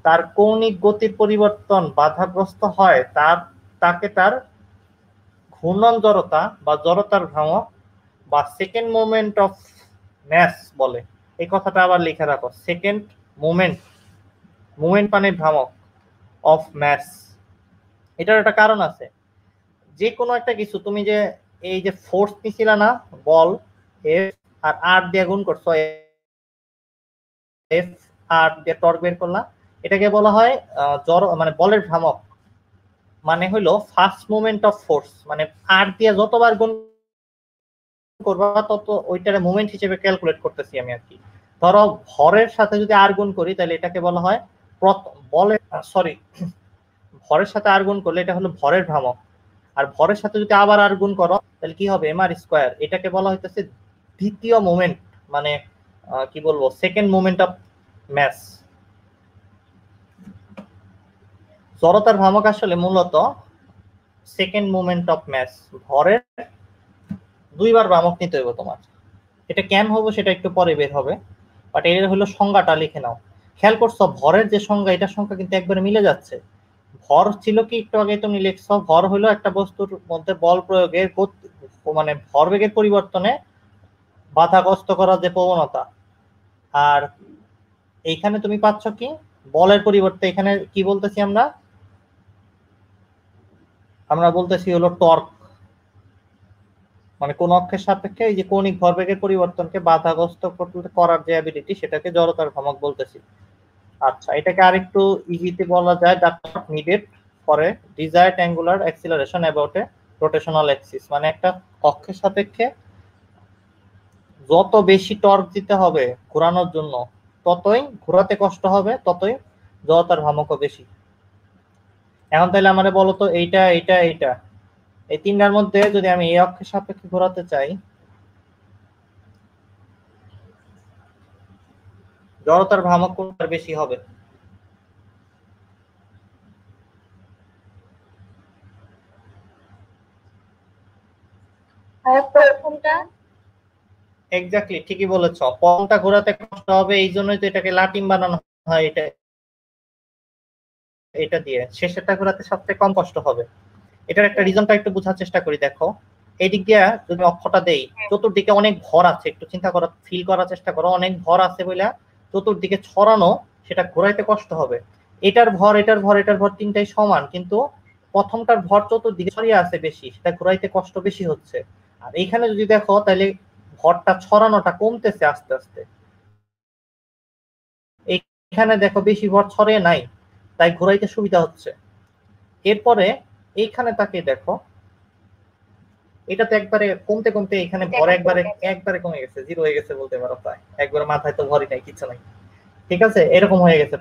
তার কৌণিক গতির পরিবর্তন বাধাগ্রস্ত হয়, তাকে তার ঘূর্ণন জড়তা বা জড়তার ভ্রামক বা সেকেন্ড মোমেন্ট অফ ম্যাস বলে। এই কথাটা আবার লিখে রাখো, সেকেন্ড মোমেন্ট, মোমেন্ট মানে ভ্রামক, অফ ম্যাস। এটার একটা কারণ আছে। যে কোনো একটা কিছু তুমি যে এই যে ফোর্স নিছিল না, বল এফ আর আর দিয়ে গুণ করছো, এফ আর দিয়ে টর্ক বের করলা, এটাকে বলা হয় জড়, মানে বলের ভ্রামক। মানে হইলো ফার্স্ট মোমেন্ট অফ ফোর্স, মানে আর দিয়ে যতবার গুণ করবা তত ওইটারে মোমেন্ট হিসেবে ক্যালকুলেট করতেছি আমি আর কি। ধরো ভরের সাথে যদি আর গুণ করি, তাহলে এটাকে বলা হয় বলের, ভরের সাথে আর গুণ করলে এটা হলো ভরের ভ্রামক। আর ভরের সাথে যদি আবার আর গুণ করো, তাহলে কি হবে? MR square. এটাকে বলা হইতেছে দ্বিতীয় মোমেন্ট, মানে কি বলবো, সেকেন্ড মোমেন্ট অফ ম্যাস। জড়তার ভ্রামক আসলে মূলত সেকেন্ড মোমেন্ট অফ ম্যাস। ভরের দুইবার ভ্রামক নিতে হবে তোমার। এটা কেন হবে সেটা একটু পরে বের হবে। বাট এর হলো সংজ্ঞাটা লিখে নাও। খেয়াল করছো ভরের যে সংজ্ঞা, এটার সংখ্যা কিন্তু একবারে মিলে যাচ্ছে। ভর ছিল কি একটু আগে তুমি লিখছো, ভর হলো একটা বস্তুর মধ্যে বল প্রয়োগের মানে ভরবেগের পরিবর্তনে বাধাগ্রস্ত করার যে প্রবণতা। আর এইখানে তুমি পাচ্ছ কি বলের পরিবর্তে, এখানে কি বলতেছি আমরা আমরা বলতেছি হলো টর্ক, মানে কোন অক্ষের সাপেক্ষে এই যে কৌণিক ভরবেগের পরিবর্তনকে বাধাগ্রস্ত করার যে অ্যাবিলিটি, সেটাকে জড়তার ভ্রামক বলতেছি। আচ্ছা, এটাকে আরেকটু ইজিতে বলা যায়, that not needed for a desired angular acceleration about a rotational Axis. মানে একটা অক্ষের সাপেক্ষে যত বেশি টর্ক দিতে হবে ঘোরানোর জন্য, ততই ঘোরাতে কষ্ট হবে, ততই জড়তার ভ্রামকও বেশি। এখন তাহলে আমারে বলো তো, এইটা এইটা এইটা এই তিনটার মধ্যে যদি আমি এই অক্ষের সাপেক্ষে ঘোরাতে চাই, জড়তার ভ্রামক কোনটার বেশি হবে? এক্স্যাক্টলি, ঠিকই বলেছ, পমটা ঘোরাতে কষ্ট হবে, এই জন্যই তো এটাকে লাটিম বানানো হয়। এটা এটা দিয়ে শেষেরটা ঘোরাতে সবচেয়ে কম কষ্ট হবে। এটার একটা রিজনটা একটু বোঝার চেষ্টা করি। দেখো, এই দিক দিয়ে যদি অক্ষটা দেই, চতুর্দিকে অনেক ভর আছে, একটু চিন্তা করো, ফিল করার চেষ্টা করো, অনেক ভর আছে বলে চতুর্দিকে ছড়ানো, সেটা ঘোরাইতে কষ্ট হবে। এটার ভর এটার ভর এটার ভর তিনটাই সমান, কিন্তু প্রথমটার ভর চতুর্দিকে ছড়িয়ে আছে বেশি, সেটা ঘোরাইতে কষ্ট বেশি হচ্ছে। আর এইখানে যদি দেখো, তাহলে ভরটা ছড়ানোটা কমতেছে আস্তে আস্তে। এইখানে দেখো বেশি ভর ছড়িয়ে নাই, তাই ঘোরাইতে সুবিধা হচ্ছে। এরপরে এইখানে তাকে দেখো, এটা তো একবারে কমতে কমতে এখানে ভর একবারে একবারে কমে গেছে, জিরো হয়ে গেছে বলতে পারো, প্রায় একবারে মাথায় তো ভরই নাই, কিছু নাই। ঠিক আছে, এরকম হয়ে গেছে,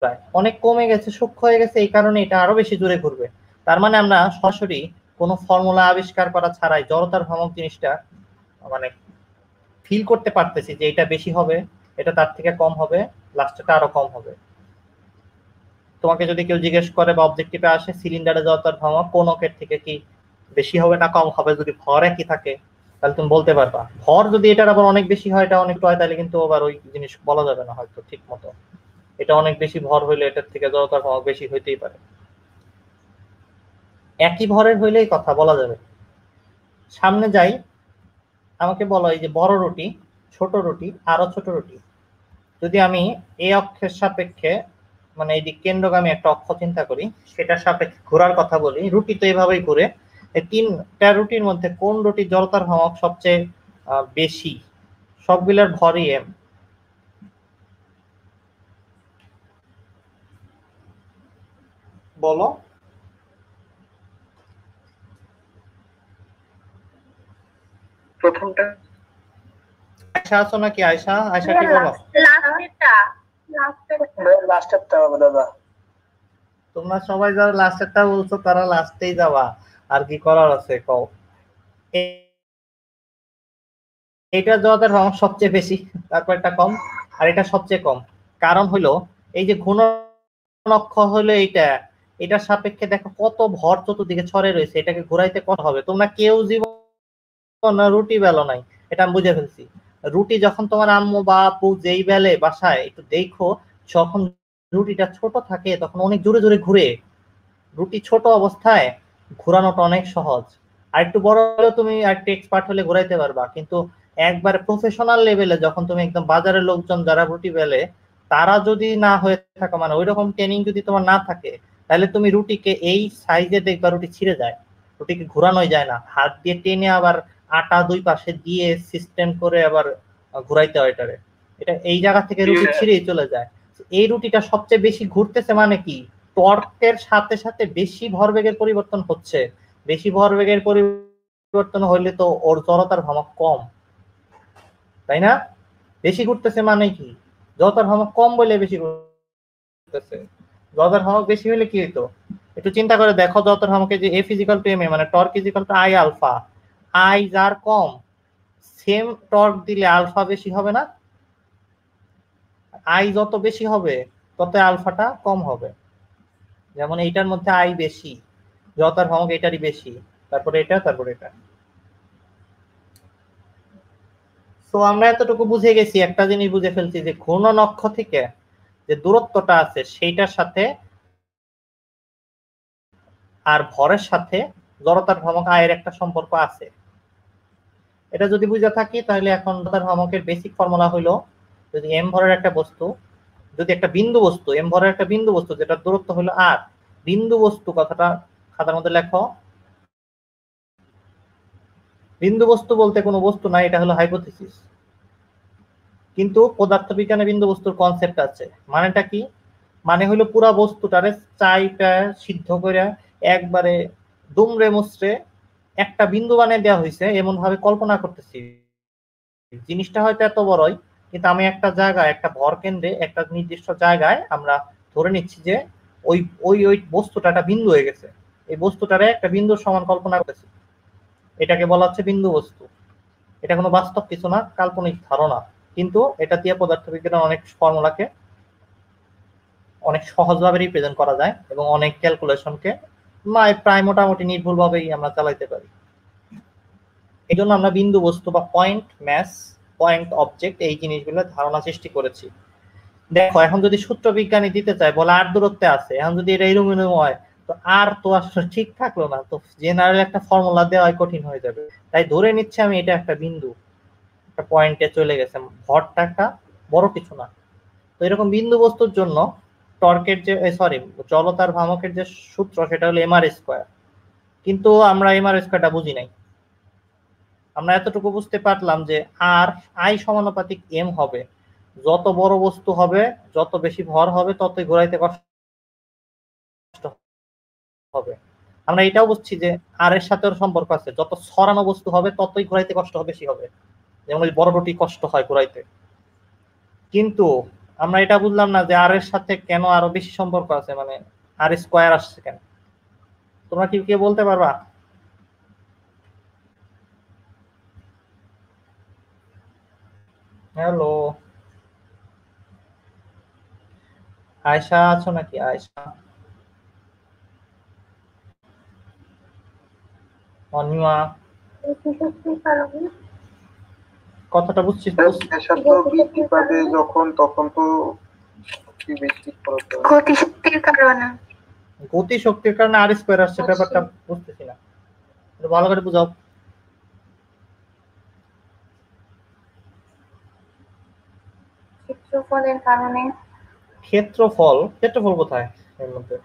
প্রায় অনেক কমে গেছে, সূক্ষ্ম হয়ে গেছে, এই কারণে এটা আরো বেশি জোরে ঘুরবে। তার মানে আমরা সরাসরি কোনো ফর্মুলা আবিষ্কার করা ছাড়াই জড়তার ভ্রামক জিনিসটা মানে ফিল করতে পারতেছি যে এটা বেশি হবে, এটা তার থেকে কম হবে, লাস্টটা আরো কম হবে। তোমাকে যদি কেউ জিজ্ঞেস করে বা অবজেক্টিভে আসে সিলিন্ডারে জড়তার ভ্রামক কোন অক্ষের থেকে কি বেশি হবে না কম হবে, যদি ভর একই থাকে তাহলে তুমি বলতে পারবা। ভর যদি এটার আবার অনেক বেশি হয়, এটা অনেক হয়, তাহলে কিন্তু আবার ওই জিনিস বলা যাবে না হয়তো ঠিক মতো। এটা অনেক বেশি ভর হইলে এটার থেকে জড়তার ভ্রামক বেশি হইতেই পারে। একই ভরের হইলেই কথা বলা যাবে। সামনে যাই, আমাকে বলো এই যে বড় রুটি, ছোট রুটি, আরো ছোট রুটি, যদি আমি এই অক্ষের সাপেক্ষে মানে এই দিক কেন্দ্রগামী একটা অক্ষ চিন্তা করি, সেটার সাপেক্ষে ঘোরার কথা বলি, রুটি তো এইভাবেই ঘুরে, এই তিনটা রুটির মধ্যে কোন রুটির জড়তার ভ্রামক সবচেয়ে বেশি? সবগুলোর ভরই এম। বলো। প্রথমটা আয়শা আছো নাকি? আয়শা, আয়শা কি বলো? লাস্টেরটা হবে দাদা। তোমরা সবাই যারা লাস্টেরটা বলছো তারা লাস্টেই যাবা, আর কি করার আছে কও। এটা জড়তার ভ্রামক সবচেয়ে বেশি, তারপর এটা কম, আর এটা সবচেয়ে কম। কারণ হলো এই যে ঘূর্ণন অক্ষ হলো এইটা, এটার সাপেক্ষে দেখো কত ভর চতুর্দিকে ছড়ে রয়েছে, এটাকে ঘোরাইতে কত হবে। তোমরা কেউ জীবন না রুটি বেলো নাই, এটা আমি বুঝে ফেলছি। রুটি যখন তোমার আম্মু বা আপু যেই বেলে বাসায়, একটু দেখো, যখন রুটিটা ছোট থাকে তখন অনেক জোরে জোরে ঘুরে। রুটি ছোট অবস্থায় ঘোরানোটা অনেক সহজ, আর একটু বড় হলে তুমি একটু এক্সপার্ট হলে ঘোরাইতে পারবা, কিন্তু একবার প্রফেশনাল লেভেলে যখন তুমি একদম বাজারের লোকজন যারা রুটি বেলে, তারা যদি না হয়ে থাকে, মানে ওই রকম ট্রেনিং যদি তোমার না থাকে, তাহলে তুমি রুটিকে এই সাইজে দেখবা রুটি ছিঁড়ে যায়, রুটিকে ঘোরানোই যায় না, হাত দিয়ে টেনে আবার আটা দুই পাশে দিয়ে সিস্টেম করে আবার ঘুরাইতে হয় এটারে। এটা এই জায়গা থেকে রুটি ছিঁড়েই চলে যায়। এই রুটিটা সবচেয়ে বেশি ঘুরতেছে মানে কি, টর্কের সাথে সাথে বেশি ভরবেগের পরিবর্তন হচ্ছে। বেশি ভরবেগের পরিবর্তন হইলে তো ওর জড়তার ভ্রামক কম, তাই না? বেশি ঘুরতেছে মানে কি, জড়তার ভ্রামক কম বলে বেশি ঘুরতেছে। জড়তার ভ্রামক বেশি হলে কি হইতো, একটু চিন্তা করে দেখো, জড়তার ভ্রামকে যে F is equal to M A, মানে torque is equal to I alpha, I যার কম, সেম টর্ক দিলে আলফা বেশি হবে না? আই যত বেশি হবে তত আলফাটা কম হবে। যেমন এইটার মধ্যে আই বেশি, জড়তার ভ্রামক এটারই বেশি, তারপরে এটা, তারপরে এটা। তো আমরা এতটুকু বুঝে গেছি, একটা জিনিস বুঝে ফেলছি যে ঘূর্ণন অক্ষ থেকে যে দূরত্বটা আছে সেইটার সাথে আর ভরের সাথে জড়তার ভ্রামক আয়ের একটা সম্পর্ক আছে। এটা যদি বুঝে থাকি তাহলে এখন জড়তার ভ্রামকের বেসিক ফর্মুলা হলো, যদি এম ভরের একটা বস্তু, যদি একটা বিন্দু বস্তু, এম ভরের একটা বিন্দু বস্তু যেটা দূরত্ব হলো আর, বিন্দু বস্তু কথাটা খাতার মধ্যে লেখো। বিন্দু বস্তু বলতে কোনো বস্তু নাই, এটা হলো হাইপোথিসিস। কিন্তু পদার্থবিজ্ঞানে বিন্দু বস্তুর কনসেপ্ট আছে। মানেটা কি? মানে হলো পুরা বস্তুটারে চাইটা সিদ্ধ করে একবারে দুমড়ে মুচড়ে একটা বিন্দু বানিয়ে দেওয়া হয়েছে, এমন ভাবে কল্পনা করতেছি জিনিসটা হয়তো এত বড়ই, কিন্তু আমি একটা জায়গায়, একটা ভর কেন্দ্রে, একটা নির্দিষ্ট জায়গায় আমরা ধরে নিচ্ছি যে ওই ওই ওই বস্তুটা একটা বিন্দু হয়ে গেছে। এই বস্তুটারে একটা বিন্দুর সমান কল্পনা করতেছি, এটাকে বলা হচ্ছে বিন্দু বস্তু। এটা কোনো বাস্তব কিছু না, কাল্পনিক ধারণা, কিন্তু এটা দিয়ে পদার্থবিজ্ঞানের অনেক ফর্মুলাকে অনেক সহজভাবে রিপ্রেজেন্ট করা যায় এবং অনেক ক্যালকুলেশনকে প্রায় মোটামুটি নির্ভুলভাবেই আমরা চালাইতে পারি। এই জন্য আমরা বিন্দু বস্তু বা পয়েন্ট ম্যাস, পয়েন্ট অবজেক্ট, এই জিনিসগুলো ধারণা সৃষ্টি করেছি। দেখো এখন যদি সূত্র বিজ্ঞানী দিতে চায়, বলে আর দূরত্বে আছে, এখন যদি এটা এরকম হয় তো আর তো আসলে ঠিক থাকলো না, তো জেনারেল একটা ফর্মুলা দেওয়া কঠিন হয়ে যাবে। তাই ধরে নিচ্ছে আমি এটা একটা বিন্দু, একটা পয়েন্টে চলে গেছে, ভরটা একটা বড় কিছু না। তো এরকম বিন্দু বস্তুর জন্য টর্কের যে জড়তার ভ্রামকের যে সূত্র সেটা হলো এম আর স্কোয়ার। কিন্তু আমরা এম আর স্কোয়ারটা বুঝি নাই। আমরা এতটুকু বুঝতে পারলাম যে আর আই সমানুপাতিক এম হবে, যত বড় বস্তু হবে, যত বেশি ভর হবে, ততই ঘোরাইতে কষ্ট হবে। আমরা এটাও বুঝছি যে আর এর সাথে সম্পর্ক আছে, যত ছড়ানো বস্তু হবে ততই ঘোরাইতে কষ্ট বেশি হবে, যেমন ওই বড় রুটি কষ্ট হয় ঘোরাইতে। কিন্তু আমরা এটা বুঝলাম না যে আর এর সাথে কেন আরো বেশি সম্পর্ক আছে, মানে আর স্কোয়ার আসছে কেন? তোমরা কি কে বলতে পারবা? হ্যালো, আয়শা আছো নাকি? আয়শা, অনিমা, কথাটা বুঝছিস? ব্যাসার্ধ বৃদ্ধি পাবে যখন, তখন তো শক্তি বেশি খরচ হবে। গতিশক্তির কারণে। গতি শক্তির কারণে আর স্কোয়ার আসছে, ব্যাপারটা বুঝতেছি না, একটু ভালো করে বুঝাও। ক্ষেত্রফলের কারণে। ক্ষেত্রফল? ক্ষেত্রফল কোথায় এর মধ্যে?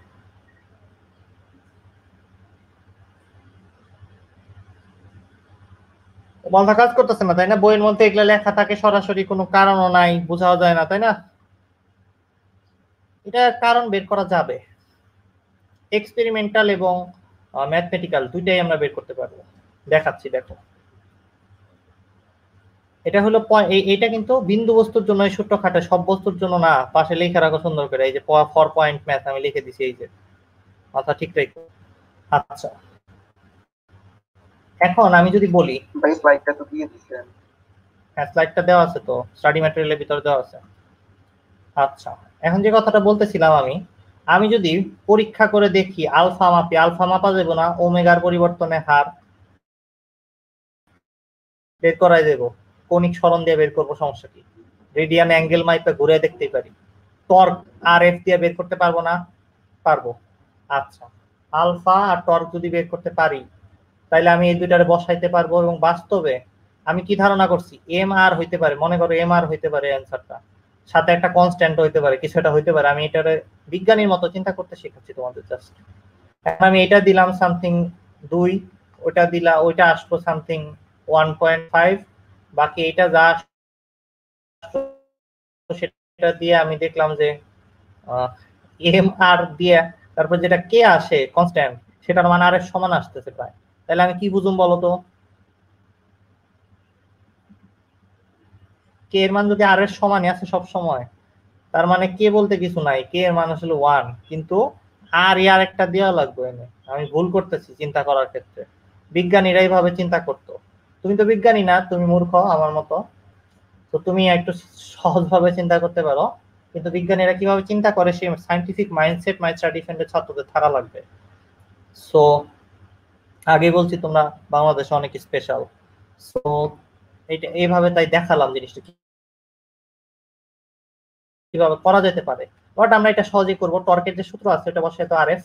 মাথা কাজ করতেছে না তাই না? বইয়ের মধ্যে এগুলা লেখা থাকে, সরাসরি কোনো কারণও নাই, বোঝাও যায় না তাই না? এটা কারণ বের করা যাবে, এক্সপেরিমেন্টাল এবং ম্যাথমেটিক্যাল দুইটাই আমরা বের করতে পারবো। দেখাচ্ছি, দেখো। এটা হলো এইটা কিন্তু বিন্দু বস্তুর জন্য এই সূত্র খাটে, সব বস্তুর জন্য না। পাশে লিখে রাখো সুন্দর করে, এই যে ফর পয়েন্ট ম্যাথ আমি লিখে দিছি, এই যে মাথা ঠিক রেখো। আচ্ছা, এখন আমি যদি বলি, ভাই স্লাইডটা তো দিয়ে দিছেন। হ্যাঁ স্লাইডটা দেওয়া আছে তো, স্টাডি ম্যাটেরিয়ালের ভিতরে দেওয়া আছে। আচ্ছা, এখন যে কথাটা বলতেছিলাম, আমি যদি পরীক্ষা করে দেখি, আলফা মাপি, আলফা মাপা যাবে না, ওমেগার পরিবর্তনের হার বের করাই দেবো, কৌণিক সরণ দিয়ে বের করবো, সমস্যা কি? রেডিয়ান অ্যাঙ্গেল মাইপে ঘুরে দেখতেই পারি। টর্ক আর এফ দিয়ে বের করতে পারবো না? পারবো। আচ্ছা, আলফা আর টর্ক যদি বের করতে পারি, তাইলে আমি এই দুইটারে বসাইতে পারবো। এবং বাস্তবে আমি কি ধারণা করছি, এম আর হইতে পারে, মনে করো এম আর হইতে পারে অ্যান্সারটা, সাথে একটা কনস্ট্যান্ট হইতে পারে, কিছু একটা হইতে পারে। আমি এটারে বিজ্ঞানীর মতো চিন্তা করতে শেখাচ্ছি তোমাদের জাস্ট। এখন আমি এটা দিলাম সামথিং 2, ওইটা দিলা, ওইটা আসলো সামথিং 1.5, বাকি এটা যা সেটা দিয়ে আমি দেখলাম যে এম আর দিয়ে তারপর যেটা কে আসে কনস্ট্যান্ট, সেটার মান আর এর সমান আসতেছে প্রায়। তাহলে আমি কি বুঝুম বলতো? কে এর মান যদি আর এর সমানই আছে সব সময়, তার মানে কে বলতে কিছু নাই, কে এর মান আসলে 1, কিন্তু আর ইয়ার একটা দেওয়া লাগবে এনে। আমি ভুল করতেছি চিন্তা করার ক্ষেত্রে, বিজ্ঞানীরা এইভাবে চিন্তা করতো। তুমি তো বিজ্ঞানী না, তুমি মূর্খ আমার মতো, তো তুমি একটু সহজভাবে চিন্তা করতে পারো। কিন্তু বিজ্ঞানীরা কিভাবে চিন্তা করে, সেই সায়েন্টিফিক মাইন্ডসেট মাইস্টার ডিফেন্ডের ছাত্রদের থাকা লাগবে। সো আগে বলছি তোমরা বাংলাদেশে অনেক স্পেশাল। সো এটা এইভাবে তাই দেখালাম জিনিসটা কিভাবে করা যেতে পারে। বাট আমরা এটা সহজেই করব। টর্কের যে সূত্র আছে এটা বসাই তো আরএফ,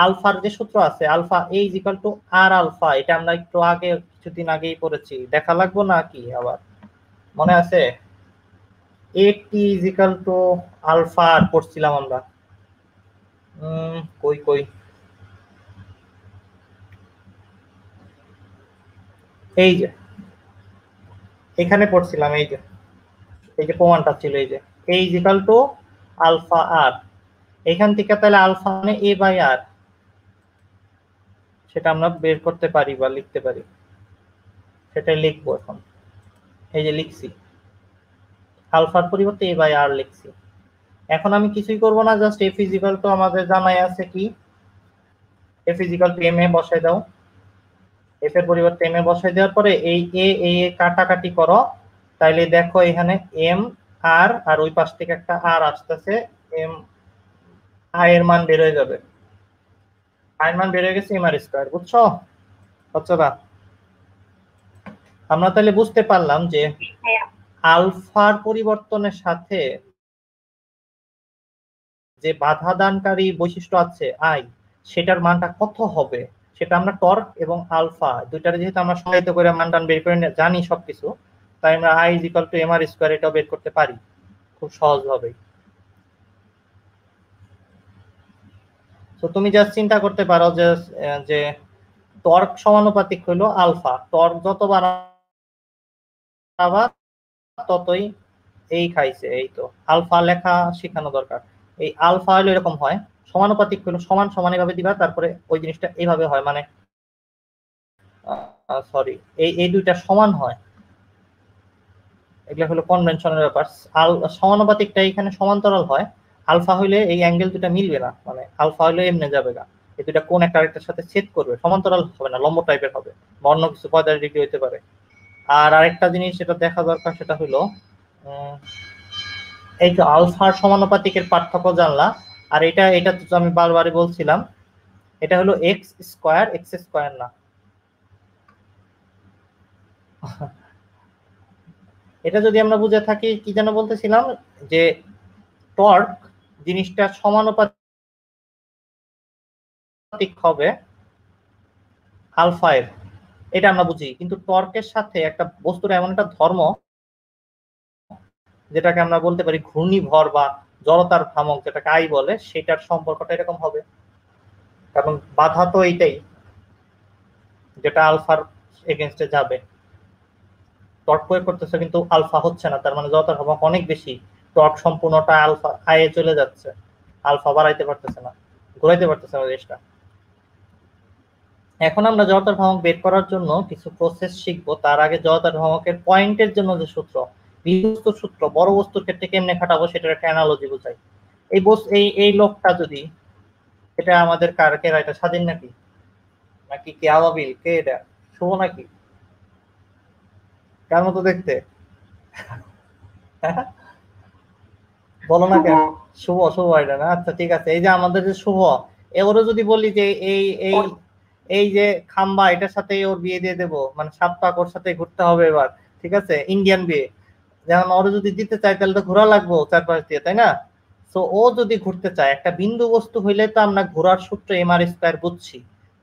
আলফার যে সূত্র আছে alpha a is equal to R alpha, এটা আমরা একটু আগে কিছুদিন আগেই পড়েছি, দেখা লাগবো না কি আবার মনে আছে? এ টি ইজ ইকুয়াল টু আলফা আর পড়ছিলাম আমরা। কই কই এই যে এখানে পড়ছিলাম, এই যে প্রমাণটা ছিল, এই যে এ ইজ ইকুয়াল টু আলফা আর, এখান থেকে তাহলে আলফা মানে এ বাই আর, সেটা আমরা বের করতে পারি বা লিখতে পারি, সেটাই লিখবো এখন। এই যে লিখছি, আলফার পরিবর্তে এ বাই আর লিখছি। এখন আমি কিছুই করব না, just F is equal to আমাদের জানাই আছে কি, F is equal to M A বসাই দাও, এফ এর পরিবর্তে এম এ বসাই দেওয়ার পরে এই এ কাটাকাটি করো, তাইলে দেখো এখানে এম আর আর ওই পাশ থেকে একটা আর আসতেছে, এম আই এর মান বের হয়ে যাবে, আই এর মান বের হয়ে গেছে এম আর স্কয়ার, বুঝছো বাচ্চারা? আমরা তাহলে বুঝতে পারলাম যে আলফার পরিবর্তনের সাথে যে বাধা দানকারী বৈশিষ্ট্য আছে আই, সেটার মানটা কত হবে সেটা আমরা টর্ক এবং আলফা দুইটার যেহেতু আমরা সংজ্ঞায়িত করে মানটা বের করে জানি সবকিছু, তাই আমরা I is equal to M R square এটাও বের করতে পারি খুব সহজভাবেই। তো তুমি জাস্ট চিন্তা করতে পারো যে যে টর্ক সমানুপাতিক হলো আলফা, টর্ক যত বাড়াবা ততই এই খাইছে, এই তো আলফা লেখা শেখানো দরকার। এই আলফা হলো এরকম হয়, সমানুপাতিক হলো সমান সমান এভাবে দিবা, তারপরে ওই জিনিসটা এইভাবে হয়, মানে সরি এই দুইটা সমান হয়, এগুলো হলো কনভেনশনের ব্যাপার। সমানুপাতিকটা এখানে সমান্তরাল হয়, আলফা হইলে এই অ্যাঙ্গেল দুটা মিলবে না, মানে আলফা হইলে এমনি যাবে না, এই দুটা কোন একটা আরেকটার সাথে ছেদ করবে, সমান্তরাল হবে না, লম্ব টাইপের হবে বা অন্য কিছু 45 ডিগ্রি হইতে পারে। আর আরেকটা জিনিস যেটা দেখা দরকার সেটা হলো এই যে আলফার সমানুপাতিকের পার্থক্য জানলা, আর এটা এটা তো আমি বারবারই বলছিলাম, এটা হলো এক্স স্কয়ার, এক্স স্কয়ার না। এটা যদি আমরা বুঝে থাকি, কি যেন বলতেছিলাম, যে টর্ক জিনিসটা সমানুপাতিক হবে আলফা এর, এটা আমরা বুঝি, কিন্তু টর্কের সাথে একটা বস্তুর এমন একটা ধর্ম যেটাকে আমরা বলতে পারি ঘূর্ণিভর বা জড়তার ভ্রামক, যেটাকে আই বলে, সেটার সম্পর্কটা এরকম হবে, কারণ বাধা তো এইটাই যেটা আলফার এগেনস্টে যাবে, টর্ক প্রয়োগ করতেছে কিন্তু আলফা হচ্ছে না, তার মানে জড়তার ভ্রামক অনেক বেশি, টর্ক সম্পূর্ণটা আলফা আয়ে চলে যাচ্ছে, আলফা বাড়াইতে পারতেছে না, ঘুরাইতে পারতেছে না জিনিসটা। এখন আমরা জড়তার ভ্রামক বের করার জন্য কিছু প্রসেস শিখবো, তার আগে জড়তার ভ্রামকের পয়েন্টের জন্য যে সূত্র, বস্তুর সূত্র, বড় বস্তুর ক্ষেত্রে কেমনে খাটাবো সেটার একটা অ্যানালজি বোঝাই। এই লোকটা যদি, এটা আমাদের কার কে, এটা স্বাধীন নাকি নাকি কে আবাবিল, কে এটা শুভ নাকি কার মতো দেখতে? বলো না কেন? শুভ, শুভ এটা না, আচ্ছা ঠিক আছে। এই যে আমাদের যে শুভ, ওরও যদি বলি যে এই এই এই যে খাম্বা, এটার সাথে ওর বিয়ে দিয়ে দেবো, মানে 7 পাক ওর সাথে ঘুরতে হবে এবার, ঠিক আছে, ইন্ডিয়ান বিয়ে, যেমন ওর যদি দিতে চাই তাহলে তো ঘোরা লাগবো 4 পাশ দিয়ে, তাই না? তো ও যদি ঘুরতে চায়, একটা বিন্দু বস্তু হইলে তো আমরা ঘোরার সূত্র এম আর স্কয়ার বুঝছি,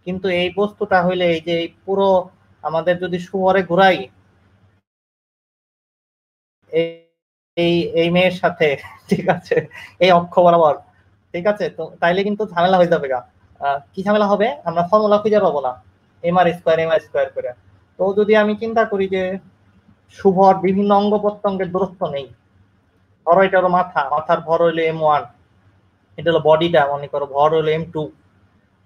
কিন্তু এই বস্তুটা হইলে এই যে পুরো আমাদের যদি শুভরে ঘুরাই এই এই মেয়ের সাথে, ঠিক আছে, এই অক্ষ বরাবর, ঠিক আছে, তো তাইলে কিন্তু ঝামেলা হয়ে যাবে গা। কি ঝামেলা হবে? আমরা ফর্মুলা খুঁজে পাবো না, এম আর স্কয়ার করে। তো যদি আমি চিন্তা করি যে শুভর বিভিন্ন অঙ্গ প্রত্যঙ্গের দূরত্ব নেই, ধরো এটা হলো মাথা, মাথার ভর হইলো m1, এটা হলো বডিটা, মনে করো ভর হলো m2,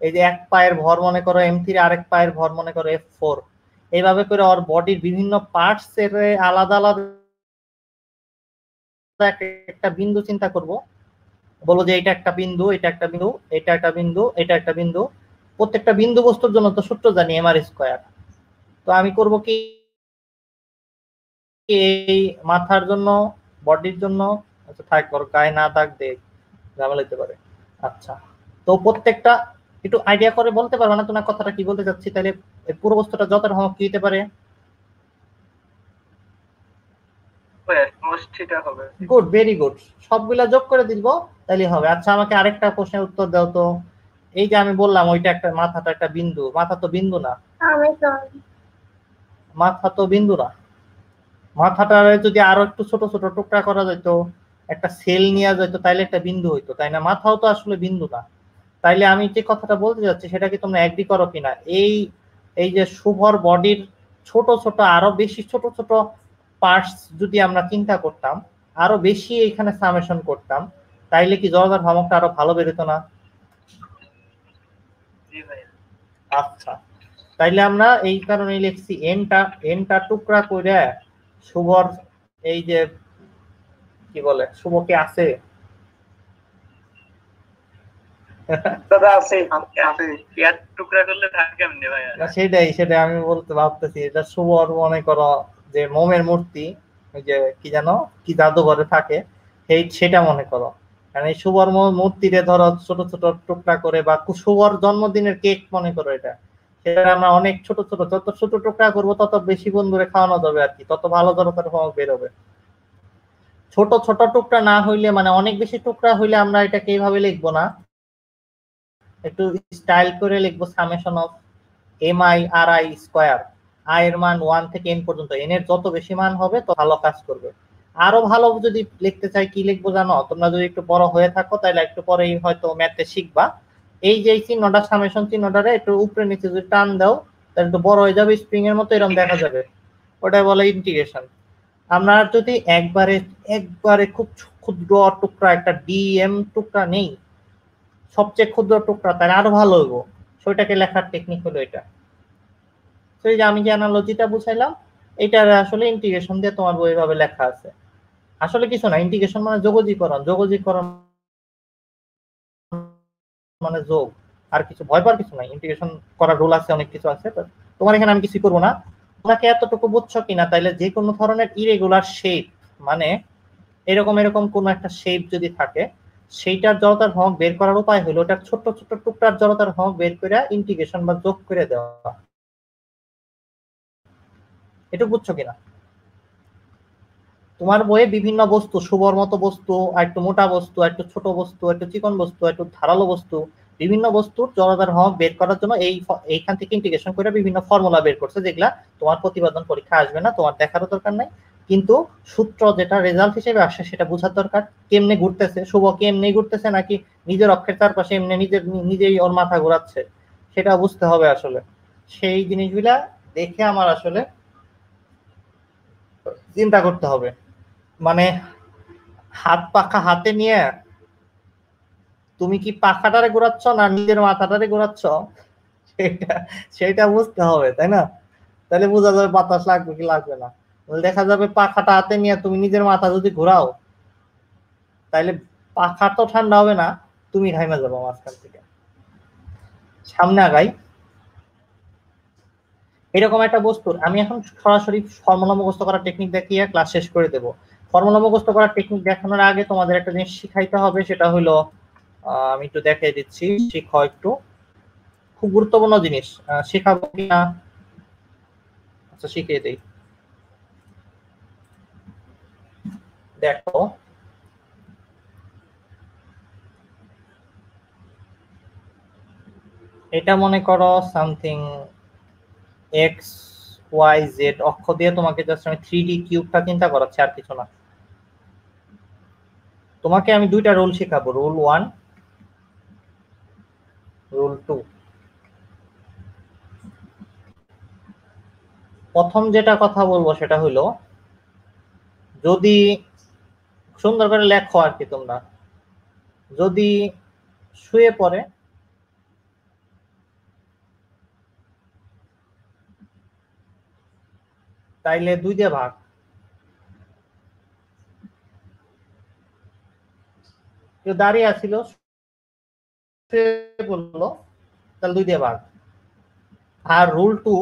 এই যে এক পায়ের ভর মনে করো m3, আরেক পায়ের ভর মনে করো f4, এইভাবে করে ওর বডির বিভিন্ন পার্টস এর আলাদা আলাদা একটা বিন্দু চিন্তা করব, বলো যে এটা একটা বিন্দু, এটা একটা বিন্দু, এটা একটা বিন্দু, এটা একটা বিন্দু, প্রত্যেকটা বিন্দু বস্তুর জন্য তো সূত্র জানি এম আর স্কয়ার। তো আমি করব কি, এই মাথার জন্য, বডির জন্য, আচ্ছা থাক, ওর গায়ে না থাক দেখ ঝামেলা হতে পারে। আচ্ছা, তো প্রত্যেকটা একটু আইডিয়া করে বলতে পারবে না তোমার কথাটা কি বলতে চাচ্ছি? তাহলে পুরো বস্তুটা যত রকম কি হতে পারে? সমষ্টিটা হবে। গুড, ভেরি গুড, সবগুলা যোগ করে দিব তাহলে হবে। আচ্ছা আমাকে আরেকটা প্রশ্নের উত্তর দাও তো। এই যে আমি বললাম ওইটা একটা মাথাটা একটা বিন্দু, মাথা তো বিন্দু না, আমি তো মাথা তো বিন্দু না। মাথাটা যদি আরো একটু ছোট ছোট টুকরা করা যেত, একটা সেল নেওয়া যেত, তাইলে একটা বিন্দু হইতো, তাই না? মাথাও তো আসলে বিন্দু না। তাইলে আমি যে কথাটা বলতে যাচ্ছি সেটা কি তোমরা এগ্রি করো কিনা? এই এই যে শুভর বডির ছোট ছোট আরো বেশি ছোট ছোট পার্টস যদি আমরা চিন্তা করতাম, আরো বেশি এখানে সামেশন করতাম, তাইলে কি জড়তার ভ্রামকটা আরো ভালো বেরোতো না? আচ্ছা, তাইলে আমরা এই কারণে লিখছি এনটা টুকরা করে শুভর এই যে কি বলে, শুভ কি আছে? দাদা আছে আছে পেঁয়াজ টুকরা করলে থাকে কেমনে ভাই? না সেটাই আমি বলতে ভাবতেছি, এটা শুভর মনে করো যে মোমের মূর্তি, ওই যে কি জানো কি জাদুঘরে থাকে, সেটা মনে করো। কারণ এই শুভর মূর্তিরে ধরো ছোট ছোট টুকরা করে, বা শুভর জন্মদিনের কেক মনে করো এটা, সেটা আমরা অনেক ছোট ছোট, যত ছোট টুকরা করবো তত বেশি বন্ধুরে খাওয়ানো যাবে আর কি, তত ভালো জড়তার প্রভাব বেরোবে। ছোট ছোট টুকরা না হইলে, মানে অনেক বেশি টুকরা হইলে আমরা এটাকে এইভাবে লিখবো না, একটু স্টাইল করে লিখবো summation of mi/ri square. i এর মান 1 থেকে n পর্যন্ত, n এর যত বেশি মান হবে তো ভালো কাজ করবে। আরো ভালো যদি লিখতে চাই কি লিখবো জানো? তোমরা যদি একটু বড় হয়ে থাকো তাহলে একটু পরেই হয়তো ম্যাথে শিখবা। এই যে চিহ্নটা, সামেশন চিহ্নটারে একটু উপরে নিচে যদি টান দাও তাহলে একটু বড় হয়ে যাবে, স্প্রিং এর মতো এরকম দেখা যাবে, ওটাই বলে ইন্টিগ্রেশন। আমরা যদি একবারে খুব ক্ষুদ্র টুকরা একটা ডিএম টুকরা নেই, সবচেয়ে ক্ষুদ্র টুকরা, তাহলে আরো ভালো হইব। সেটাকে লেখার টেকনিক হলো এটা। তো এই যে আমি যে অ্যানালজিটা বুঝাইলাম, এটা আসলে ইন্টিগ্রেশন দিয়ে তোমার বই ভাবে লেখা আছে। আসলে কিছু না, ইন্টিগ্রেশন মানে যোগজীকরণ মানে যোগ, আর কিছু ভয় পাওয়ার কিছু নাই। ইন্টিগ্রেশন করার রুল আছে, অনেক কিছু আছে, তোমার এখানে আমি কিছু করবো না। তোমাকে এতটুকু বুঝছো কিনা, তাইলে যে কোনো ধরনের ইরেগুলার শেপ, মানে এরকম এরকম কোন একটা শেপ যদি থাকে, সেইটার জড়তার ভ্রামক বের করার উপায় হলো ওটার ছোট ছোট টুকরার জড়তার ভ্রামক বের করে ইন্টিগ্রেশন বা যোগ করে দেওয়া। এটা বুঝছো কিনা? তোমার বইয়ে বিভিন্ন বস্তু, শুভর মতো বস্তু, আর একটু মোটা বস্তু, আর একটু ছোট বস্তু, একটু চিকন বস্তু, একটু ধারালো বস্তু, বিভিন্ন বস্তুর জড়তার ভ্রামক বের করার জন্য এইখান থেকে ইন্টিগ্রেশন করে বিভিন্ন ফর্মুলা বের করছে, যেগুলা তোমার প্রতিবেদন পরীক্ষা আসবে না, তোমার দেখারও দরকার নাই। কিন্তু সূত্র যেটা রেজাল্ট হিসেবে আসে সেটা বোঝার দরকার। কেমনে ঘুরতেছে শুভ, কেমনে ঘুরতেছে, নাকি নিজের অক্ষের চারপাশে এমনি নিজেই ওর মাথা ঘোরাচ্ছে, সেটা বুঝতে হবে আসলে। সেই জিনিসগুলা দেখে আমার আসলে চিন্তা করতে হবে। মানে হাত পাখা হাতে নিয়ে তুমি কি পাখাটারে ঘোরাচ্ছ না নিজের মাথাটারে ঘোরাচ্ছ, সেটা সেটা বুঝতে হবে, তাই না? তাহলে বোঝা যাবে বাতাস লাগবে কি লাগবে না। দেখা যাবে পাখাটা হাতে নিয়ে তুমি নিজের মাথা যদি ঘোরাও, তাহলে পাখা তো ঠান্ডা হবে না, তুমি ঘাইমা যাবো মাঝখান থেকে। সামনে আগাই। এরকম একটা বস্তুর আমি এখন সরাসরি ফর্মুলা মুখস্থ করার টেকনিক দেখিয়ে ক্লাস শেষ করে দেব। ফর্মুলা মুখস্থ করার টেকনিক দেখানোর আগে তোমাদের একটা জিনিস শিখাইতে হবে, সেটা হলো আমি একটু দেখিয়ে দিচ্ছি, শিখো একটু, খুব গুরুত্বপূর্ণ জিনিস। শেখাবো কিনা? আচ্ছা শিখিয়ে দেই। দেখো এটা মনে করো সামথিং এক্স ওয়াই জেড অক্ষ দিয়ে তোমাকে জাস্ট আমি 3D কিউবটা চিন্তা করাচ্ছি, আর কিছু না। তোমাকে আমি দুইটা রুল শেখাবো, রুল 1, রুল 2। প্রথম যেটা কথা বলবো সেটা হলো, যদি সুন্দর করে লেখো আর কি, তোমরা যদি শুয়ে পড়ে তাইলে 2 দিয়ে ভাগ, কেউ দাঁড়িয়ে আছিল বললো তাহলে 2 দিয়ে ভাগ। আর রুল 2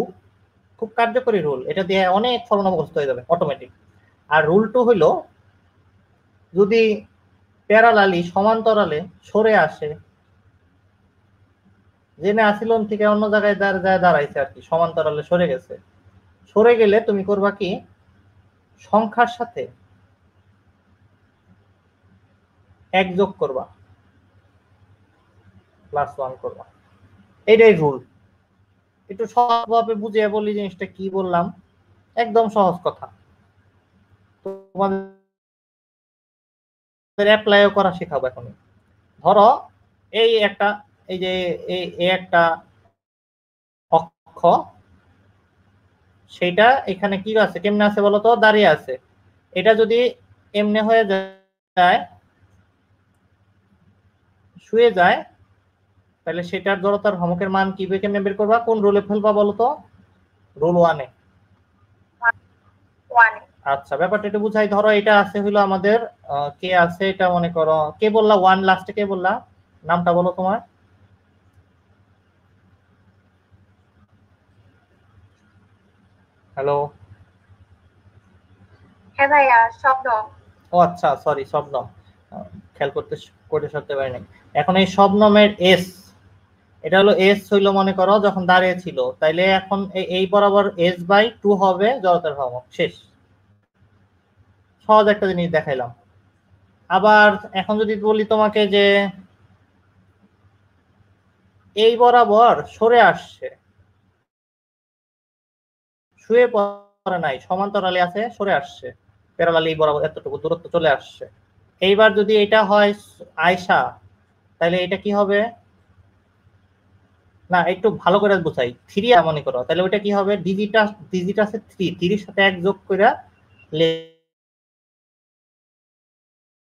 খুব কার্যকরী রুল, এটা দিয়ে অনেক ফর্মুলা মুখস্থ হয়ে যাবে অটোমেটিক। আর রুল 2 হইলো, যদি প্যারালালি সমান্তরালে সরে আসে, জেনে আসিল থেকে অন্য জায়গায় দাঁড়াইছে আর কি, সমান্তরালে সরে গেছে, সরে গেলে তুমি করবা কি, সংখ্যার সাথে এক যোগ করবা, +1 করবা, এটাই রুল। একটু সহজভাবে বুঝিয়ে বলি জিনিসটা কি বললাম, একদম সহজ কথা, তোমাদের অ্যাপ্লাইও করা শেখাবো এখন। ধরো এই একটা, এই যে এই একটা অক্ষ, সেটা এখানে কি আছে, কেমনে আছে বলো তো, দাঁড়িয়ে আছে। এটা যদি এমনি হয়ে যায়, শুয়ে যায়, তাহলে সেটার জড়তার ভ্রমকের মান কি কেমনে বের করবা, কোন রুলে ফেলবা বলো তো? রুল 1-এ। আচ্ছা, ব্যাপারটা একটু বুঝাই। ধরো এটা আছে হলো আমাদের কে আছে, এটা মনে করো কে বললা, 1 লাস্টে কে বললা, নামটা বলো তোমার। হ্যালো। হ্যাঁ ভাইয়া, শব্দ। ও আচ্ছা, সরি, শবনম, খেয়াল করতে সরতে পারিনি। এখন এই শবনমের এস, এটা হলো এস হইলো মনে করো যখন দাঁড়িয়ে ছিল, তাইলে এখন এই বরাবর s/2 হবে জড়তার ভ্রমক, শেষ। সহজ একটা জিনিস দেখাইলাম। আবার এখন যদি বলি তোমাকে যে এই বরাবর সরে আসছে, শুয়ে পড়ে নাই, সমান্তরালে আছে, সরে আসছে, প্যারালালি এই বরাবর এতটুকু দূরত্ব চলে আসছে। এইবার যদি এটা হয় আয়সা, তাহলে এটা কি হবে, না একটু ভালো করে বোঝাই, 3 মনে করো, তাহলে ওইটা কি হবে, ডিজিট আছে 3, 3 এর সাথে 1 যোগ করে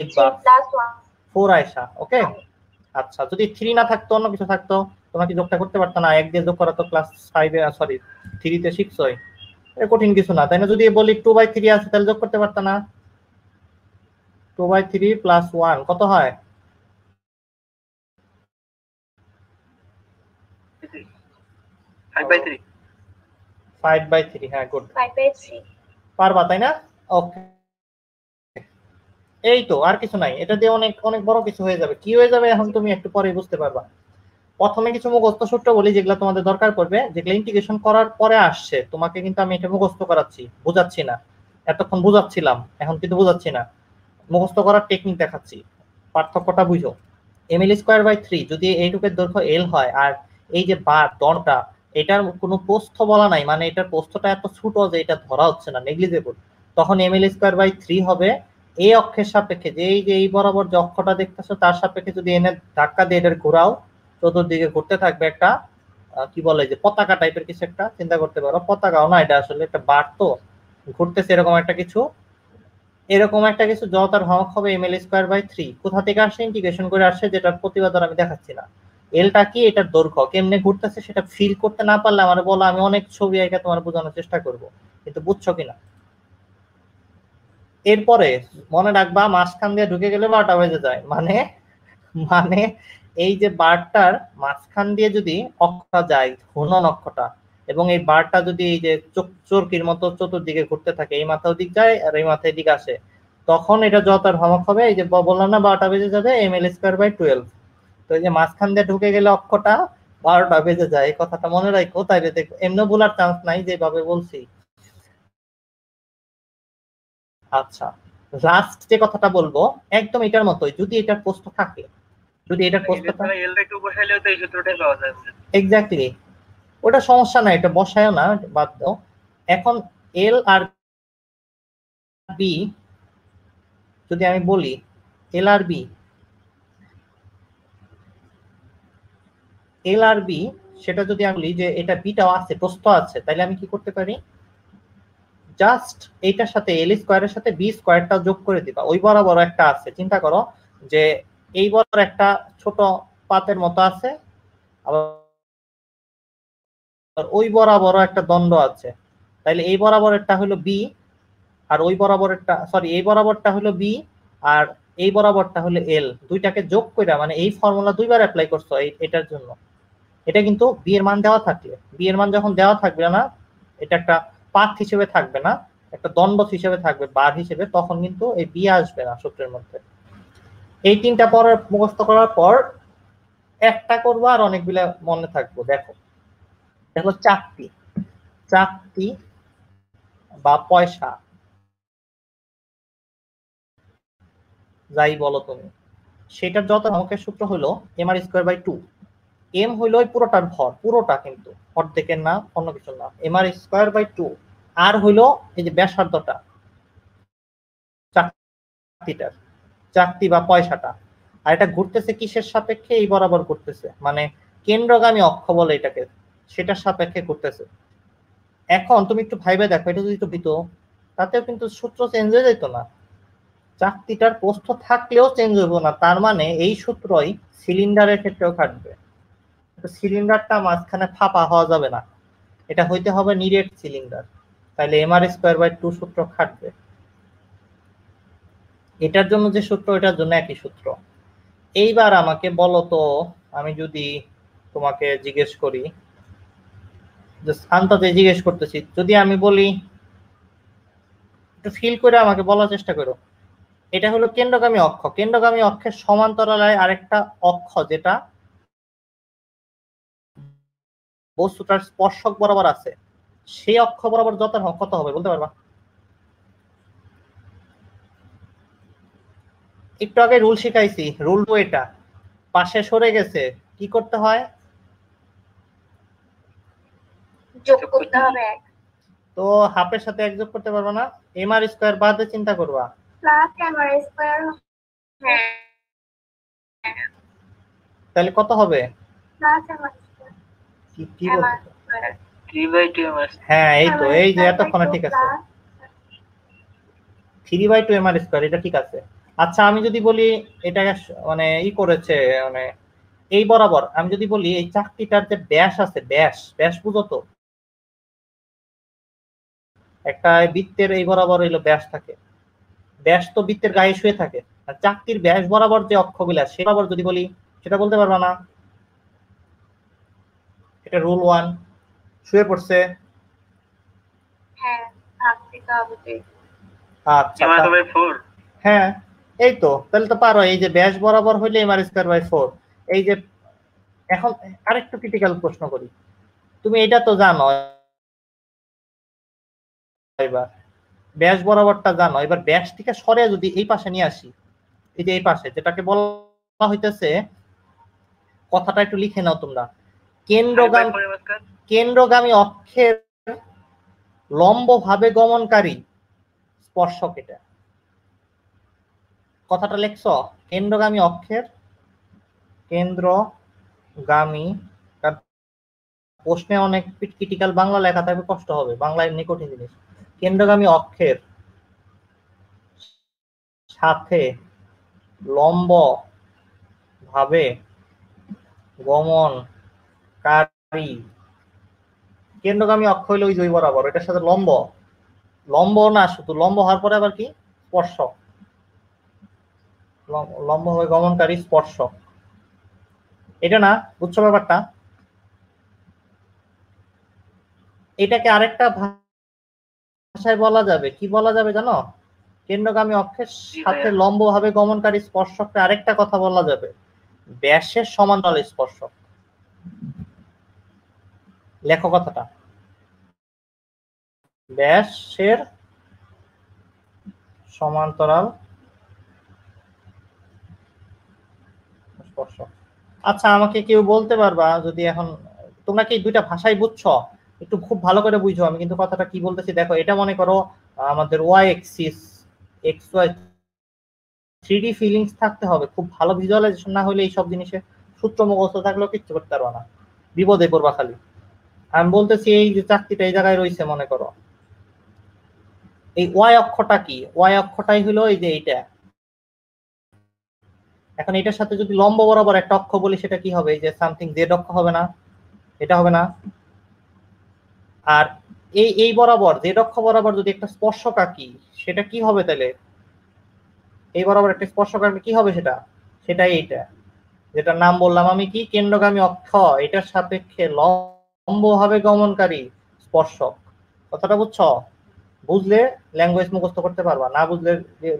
লিখবা 4 আয়সা। ওকে, আচ্ছা, যদি 3 না থাকতো, অন্য কিছু থাকতো, তোমরা কি যোগটা করতে পারতো না? 1 দিয়ে যোগ করা তো ক্লাস 5-এ, সরি 3-তে শিখছোই, এটা কঠিন কিছু না, তাই না? যদি বলি 2/3 আছে, তাহলে যোগ করতে পারতো না? 2/3 + 1 কত হয়? 5/3। 5/3, হ্যাঁ, গুড, 5/3। পারবা তাই না? ওকে, এই তো, আর কিছু নাই, এটা দিয়ে অনেক অনেক বড় কিছু হয়ে যাবে। কি হয়ে যাবে এখন তুমি একটু পরে বুঝতে পারবা। প্রথমে কিছু মুখস্থ সূত্র বলি, যেগুলো তোমাদের দরকার পড়বে, যেগুলো ইন্টিগ্রেশন করার পরে আসছে, তোমাকে কিন্তু আমি এটা মুখস্থ করাচ্ছি, বোঝাচ্ছি না। এতক্ষণ বোঝাচ্ছিলাম, এখন কিন্তু বোঝাচ্ছি না, মুখস্থ করার টেকনিক দেখাচ্ছি। পার্থক্যটা বুঝো। ml²/3 যদি এইটুকের দৈর্ঘ্য এল হয়, আর এই যে বার দণ্ডটা, এটার কোনো প্রস্থ বলা নাই, মানে এটার প্রস্থটা এত ছোট যে এটা ধরা হচ্ছে না, নেগলিজেবল, তখন ml²/3 হবে এই অক্ষের সাপেক্ষে, যে এই বরাবর যে অক্ষটা দেখতেছো তার সাপেক্ষে যদি এনে ধাক্কা দিয়ে এটার ঘোরাও, চতুর্দিকে ঘুরতে থাকবে একটা কি বলে যে পতাকা টাইপের কিছু একটা, চিন্তা করতে পারো। পতাকাও না, এটা আসলে একটা বার, তো ঘুরতেছে এরকম একটা কিছু, জড়তার ভ্রমক হবে ml²/3। কোথা থেকে আসছে, ইন্টিগ্রেশন করে আসছে, যেটার প্রতিবাদ আমি দেখাচ্ছি না। এলটা কি, এটার দৈর্ঘ্য, কেমনে ঘুরতেছে সেটা ফিল করতে না পারলে আমার বলো, আমি অনেক ছবি আঁকা তোমার বোঝানোর চেষ্টা করব, কিন্তু বুঝছো কিনা। এরপরে মনে রাখবা, মাঝখান দিয়ে ঢুকে গেলে 12টা বেজে যায়, মানে মানে এই যে বারটার মাঝখান দিয়ে যদি অক্ষটা যায়, ঘূর্ণন অক্ষটা, এবং এই বারটা যদি এই যে চরকির মতো চতুর্দিকে ঘুরতে থাকে, এই মাথা ওদিক যায় আর এই মাথা এদিকে আসে, তখন এটা জড়তার ভ্রমক হবে, এই যে বললাম না 12টা বেজে যাবে, ml²/12। তো এই যে মাঝখান দিয়ে ঢুকে গেলে অক্ষটা 12টা বেজে যায়, এই কথাটা মনে রাখো, তাইলে দেখো এমনি ভুলার চান্স নাই যেভাবে বলছি। আচ্ছা, লাস্ট যে কথাটা বলবো একদম এটার মতোই, যদি এটার প্রশ্ন থাকে, যদি এটার প্রশ্নটা এলটা একটু বসাইলেও তো এই সূত্রটাই পাওয়া যাবে। এক্স্যাক্টলি, ওটা সমস্যা নাই, এটা বসায়ও না, বাদ দাও। এখন এল আর বি যদি আমি বলি, এল আর বি, সেটা যদি আমি বলি যে এটা বিটাও আছে, প্রস্থ আছে, তাহলে আমি কি করতে পারি, জাস্ট এইটার সাথে l² সাথে b² যোগ করে দিবা, ওই বরাবর একটা আছে, চিন্তা করো যে এই বরাবর একটা ছোট পাতের মতো আছে, আবার ওই বরাবর একটা দণ্ড আছে, তাইলে এই বরাবরেরটা হলো বি, আর ওই বরাবরেরটা, সরি, এই বরাবরটা হলো বি, আর এই বরাবরটা হলো এল, দুইটাকে যোগ করে, মানে এই ফর্মুলা দুইবার অ্যাপ্লাই করছো এটার জন্য। এটা কিন্তু বি এর মান দেওয়া থাকলে, বি এর মান যখন দেওয়া থাকবে না, এটা একটা পাথ হিসেবে থাকবে না, একটা দণ্ড হিসেবে থাকবে, বার হিসেবে, তখন কিন্তু এই বি আসবে না সূত্রের মধ্যে। এই তিনটা পর মুখস্থ করার পর একটা করবো আর অনেকগুলা মনে থাকবো। দেখো দেখো, চাকতি বা পয়সা, যাই বলো তুমি, সেটার যত অঙ্কের সূত্র হলো mr²/2। m হইলো ওই পুরোটার ভর, পুরোটা কিন্তু অর্ধেকের না, অন্য কিছু না, mr²/2। আর হইলো এই যে ব্যাসার্ধটা, চাকতিটার, চাকতি বা পয়সাটা। আর এটা ঘুরতেছে কিসের সাপেক্ষে? এই বরাবর ঘুরতেছে, মানে কেন্দ্রগামী অক্ষ বলে এটাকে, সেটার সাপেক্ষে ঘুরতেছে। এখন তুমি একটু ভাইবে দেখো, এটা যদি একটু ভিত, তাতেও কিন্তু সূত্র চেঞ্জ হয়ে যেত না, চাকতিটার প্রস্থ থাকলেও চেঞ্জ হইব না। তার মানে এই সূত্রই সিলিন্ডারের ক্ষেত্রেও খাটবে। সিলিন্ডারটা মাঝখানে ফাঁপা হওয়া যাবে না, এটা হইতে হবে নিরেট সিলিন্ডার, তাহলে mr²/2 সূত্র খাটবে। এটার জন্য যে সূত্র, এটার জন্য একই সূত্র। এইবার আমাকে বলো তো, আমি যদি তোমাকে জিজ্ঞেস করি, আন্তাজে জিজ্ঞেস করতেছি, যদি আমি বলি, একটু ফিল করে আমাকে বলার চেষ্টা করো, এটা হলো কেন্দ্রগামী অক্ষ, কেন্দ্রগামী অক্ষের সমান্তরালে আরেকটা অক্ষ যেটা বস্তুটার স্পর্শক বরাবর আছে, সেই অক্ষ বরাবর যত কত হবে বলতে পারবা? একটু আগে রুল শিখাইছি, রুল তো এটা, পাশে সরে গেছে কি করতে হয়? যোগ করতে হবে। তো হাফের সাথে এক যোগ করতে পারবা না, mr² বাদে চিন্তা করবা, প্লাস mr²। হ্যাঁ, তাহলে কত হবে? Plus mr²। কি বলছো? 3/2 mr²। হ্যাঁ এই তো, এই যে এতক্ষণে ঠিক আছে, 3/2 mr², এটা ঠিক আছে। আচ্ছা আমি যদি বলি এটা মানে ই করেছে, মানে এই বরাবর আমি যদি বলি এই চাকতিটার যে ব্যাস আছে, ব্যাস, ব্যাস বুঝো তো, একটা বৃত্তের এই বরাবর হইলো ব্যাস থাকে, ব্যাস তো বৃত্তের গায়ে শুয়ে থাকে, আর চাকতির ব্যাস বরাবর যে অক্ষগুলা সে বরাবর যদি বলি, সেটা বলতে পারবা না, এটা রুল 1, শুয়ে পড়ছে। হ্যাঁ, ভাগ দিতে হবে। আচ্ছা mr/4। হ্যাঁ এই তো, তাহলে তো পারো, এই যে ব্যাস বরাবর হইলে mr²/4। এই যে এখন আরেকটু ক্রিটিক্যাল প্রশ্ন করি, তুমি এটা তো জানো, এবার ব্যাস বরাবরটা জানো, এবার ব্যাস থেকে সরে যদি এই পাশে নিয়ে আসি, এই যে এই পাশে যেটাকে বলা হইতেছে, কথাটা একটু লিখে নাও তোমরা, কেন্দ্রগামী অক্ষের লম্বভাবে গমনকারী স্পর্শক, এটা কথাটা লিখছ, কেন্দ্রগামী অক্ষের, কেন্দ্রগামী, প্রশ্নে অনেক ক্রিটিক্যাল বাংলা লেখা থাকবে, কষ্ট হবে, বাংলায় এমনি কঠিন জিনিস। কেন্দ্রগামী অক্ষের সাথে লম্ব ভাবে গমনকারী, কেন্দ্রগামী অক্ষ হইলো ওই জয় বরাবর, এটার সাথে লম্ব, লম্ব না শুধু লম্ব হওয়ার পরে আবার কি স্পর্শক, লম্ব হয়ে গমনকারী স্পর্শক, এটা না, বুঝছো ব্যাপারটা? এটাকে আরেকটা ভাষায় বলা যাবে, কি বলা যাবে জানো? কেন্দ্রগামী অক্ষের সাথে লম্বভাবে গমনকারী স্পর্শককে আরেকটা কথা বলা যাবে, ব্যাসের সমান্তরাল স্পর্শক। লেখো কথাটা, ব্যাসের সমান্তরাল স্পর্শক। আচ্ছা আমাকে কেউ বলতে পারবা, যদি এখন তোমরা কি দুইটা ভাষাই বুঝছো, একটু খুব ভালো করে বুঝো, আমি কিন্তু কথাটা কি বলতেছি দেখো, এটা মনে করো আমাদের Y axis, X Y 3D ফিলিংস থাকতে হবে, খুব ভালো ভিজুয়ালাইজেশন না হলে এইসব জিনিসে সূত্র মুখস্থ থাকলেও কিচ্ছু করতে পারবা না, বিপদে পড়বা খালি। আমি বলতেছি এই যে চাকতিটা এই জায়গায় রয়েছে, মনে করো এই ওয়াই অক্ষটা কি, ওয়াই অক্ষটাই হলো এই যে এইটা, এখন এটার সাথে যদি লম্ব বরাবর একটা অক্ষ বলি, সেটা কি হবে? এই যে সামথিং জেড অক্ষ হবে না, এটা হবে না? আর এই বরাবর জেড অক্ষ বরাবর যদি একটা স্পর্শক আঁকি, সেটা কি হবে তাহলে? এই বরাবর একটা স্পর্শক আঁকলে কি হবে সেটা? সেটাই এইটা, যেটার নাম বললাম আমি কি, কেন্দ্রগামী অক্ষ, এটার সাপেক্ষে লম্বভাবে গমনকারী স্পর্শক। কথাটা বুঝছো? বুঝলে ল্যাঙ্গুয়েজ মুখস্থ করতে পারবা, না বুঝলে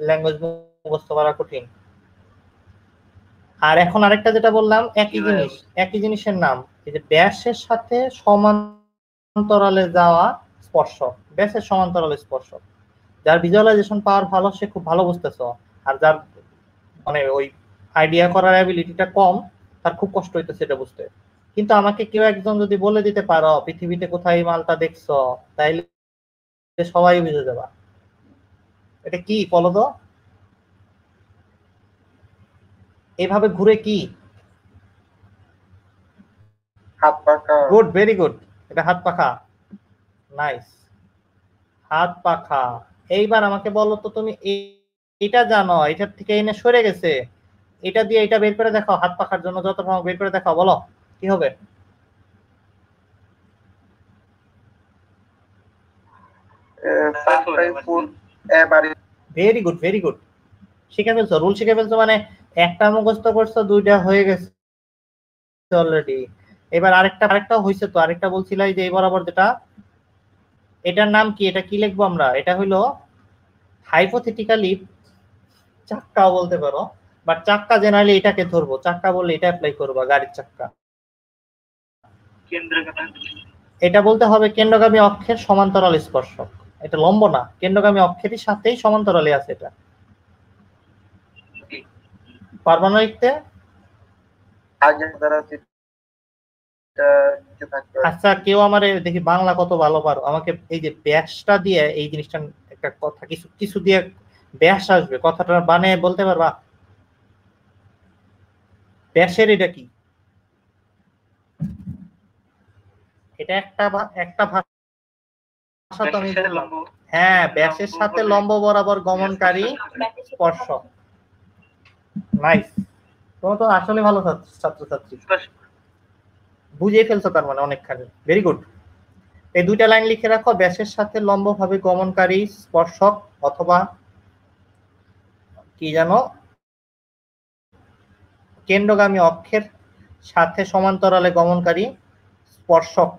ল্যাঙ্গুয়েজ মুখস্থ করা কঠিন। আর এখন আরেকটা যেটা বললাম, একই জিনিস, একই জিনিসের নাম, এই যে ব্যাসের সাথে সমান্তরালে যাওয়া স্পর্শক, ব্যাসের সমান্তরালে স্পর্শক। যার ভিজুয়ালাইজেশন পাওয়ার ভালো সে খুব ভালো বুঝতেছো, আর যার মানে ওই আইডিয়া করার অ্যাবিলিটিটা কম, তার খুব কষ্ট হইতেছে এটা বুঝতে। কিন্তু আমাকে কেউ একজন যদি বলে দিতে পারো পৃথিবীতে কোথায় এই মালটা দেখছো, তাইলে সবাই বুঝে যাবা। এটা কি বলো তো? এইভাবে ঘুরে কি? হাত পাখা। Good, very good. এটা হাত পাখা। নাইস, হাত পাখা। এইবার আমাকে বলো তো তুমি এটা জানো, এটার থেকে এনে সরে গেছে, এটা দিয়ে এটা বের করে দেখাও, হাত পাখার জন্য যত ভাগ বের করে দেখাও, বলো কি হবে? Very good, very good. শিখে ফেলছো, রুল শিখে ফেলছো, মানে একটা মুখস্থ করছো, দুইটা হয়ে গেছে অলরেডি। এবার আরেকটা হয়েছে তো, আরেকটা বলছিলাই যে এই বরাবর যেটা, এটার নাম কি? এটা কি লিখবো আমরা? এটা হইলো হাইপোথেটিক্যালি চাক্কাও বলতে পারো, বাট চাক্কা জেনারেলি এটাকে ধরবো, চাক্কা বললে এটা অ্যাপ্লাই করবো, গাড়ির চাক্কা। এটা বলতে হবে কেন্দ্রগামী অক্ষের সমান্তরাল স্পর্শক। এটা লম্ব না, কেন্দ্রগামী অক্ষেরই সাথেই সমান্তরালে আছে এটা। পারবা না লিখতে? আচ্ছা, কেউ আমারে দেখি বাংলা কত ভালো পারো, আমাকে এই যে ব্যাসটা দিয়ে এই জিনিসটা, একটা কথা কিছু কিছু দিয়ে ব্যাস আসবে, কথাটা বানিয়ে বলতে পারবা? ব্যাসের এটা কি? এটা একটা ভাষা তো আমি বললাম। হ্যাঁ, ব্যাসের সাথে লম্ব বরাবর গমনকারী স্পর্শক। নাইস, তোমরা তো আসলে ভালো ছাত্রছাত্রী, বুঝিয়ে ফেলছো তার মানে অনেকখানি। Very good. এই দুইটা লাইন লিখে রাখো, ব্যাসের সাথে লম্বভাবে গমনকারী স্পর্শক, অথবা কি জানো, কেন্দ্রগামী অক্ষের সাথে সমান্তরালে গমনকারী স্পর্শক।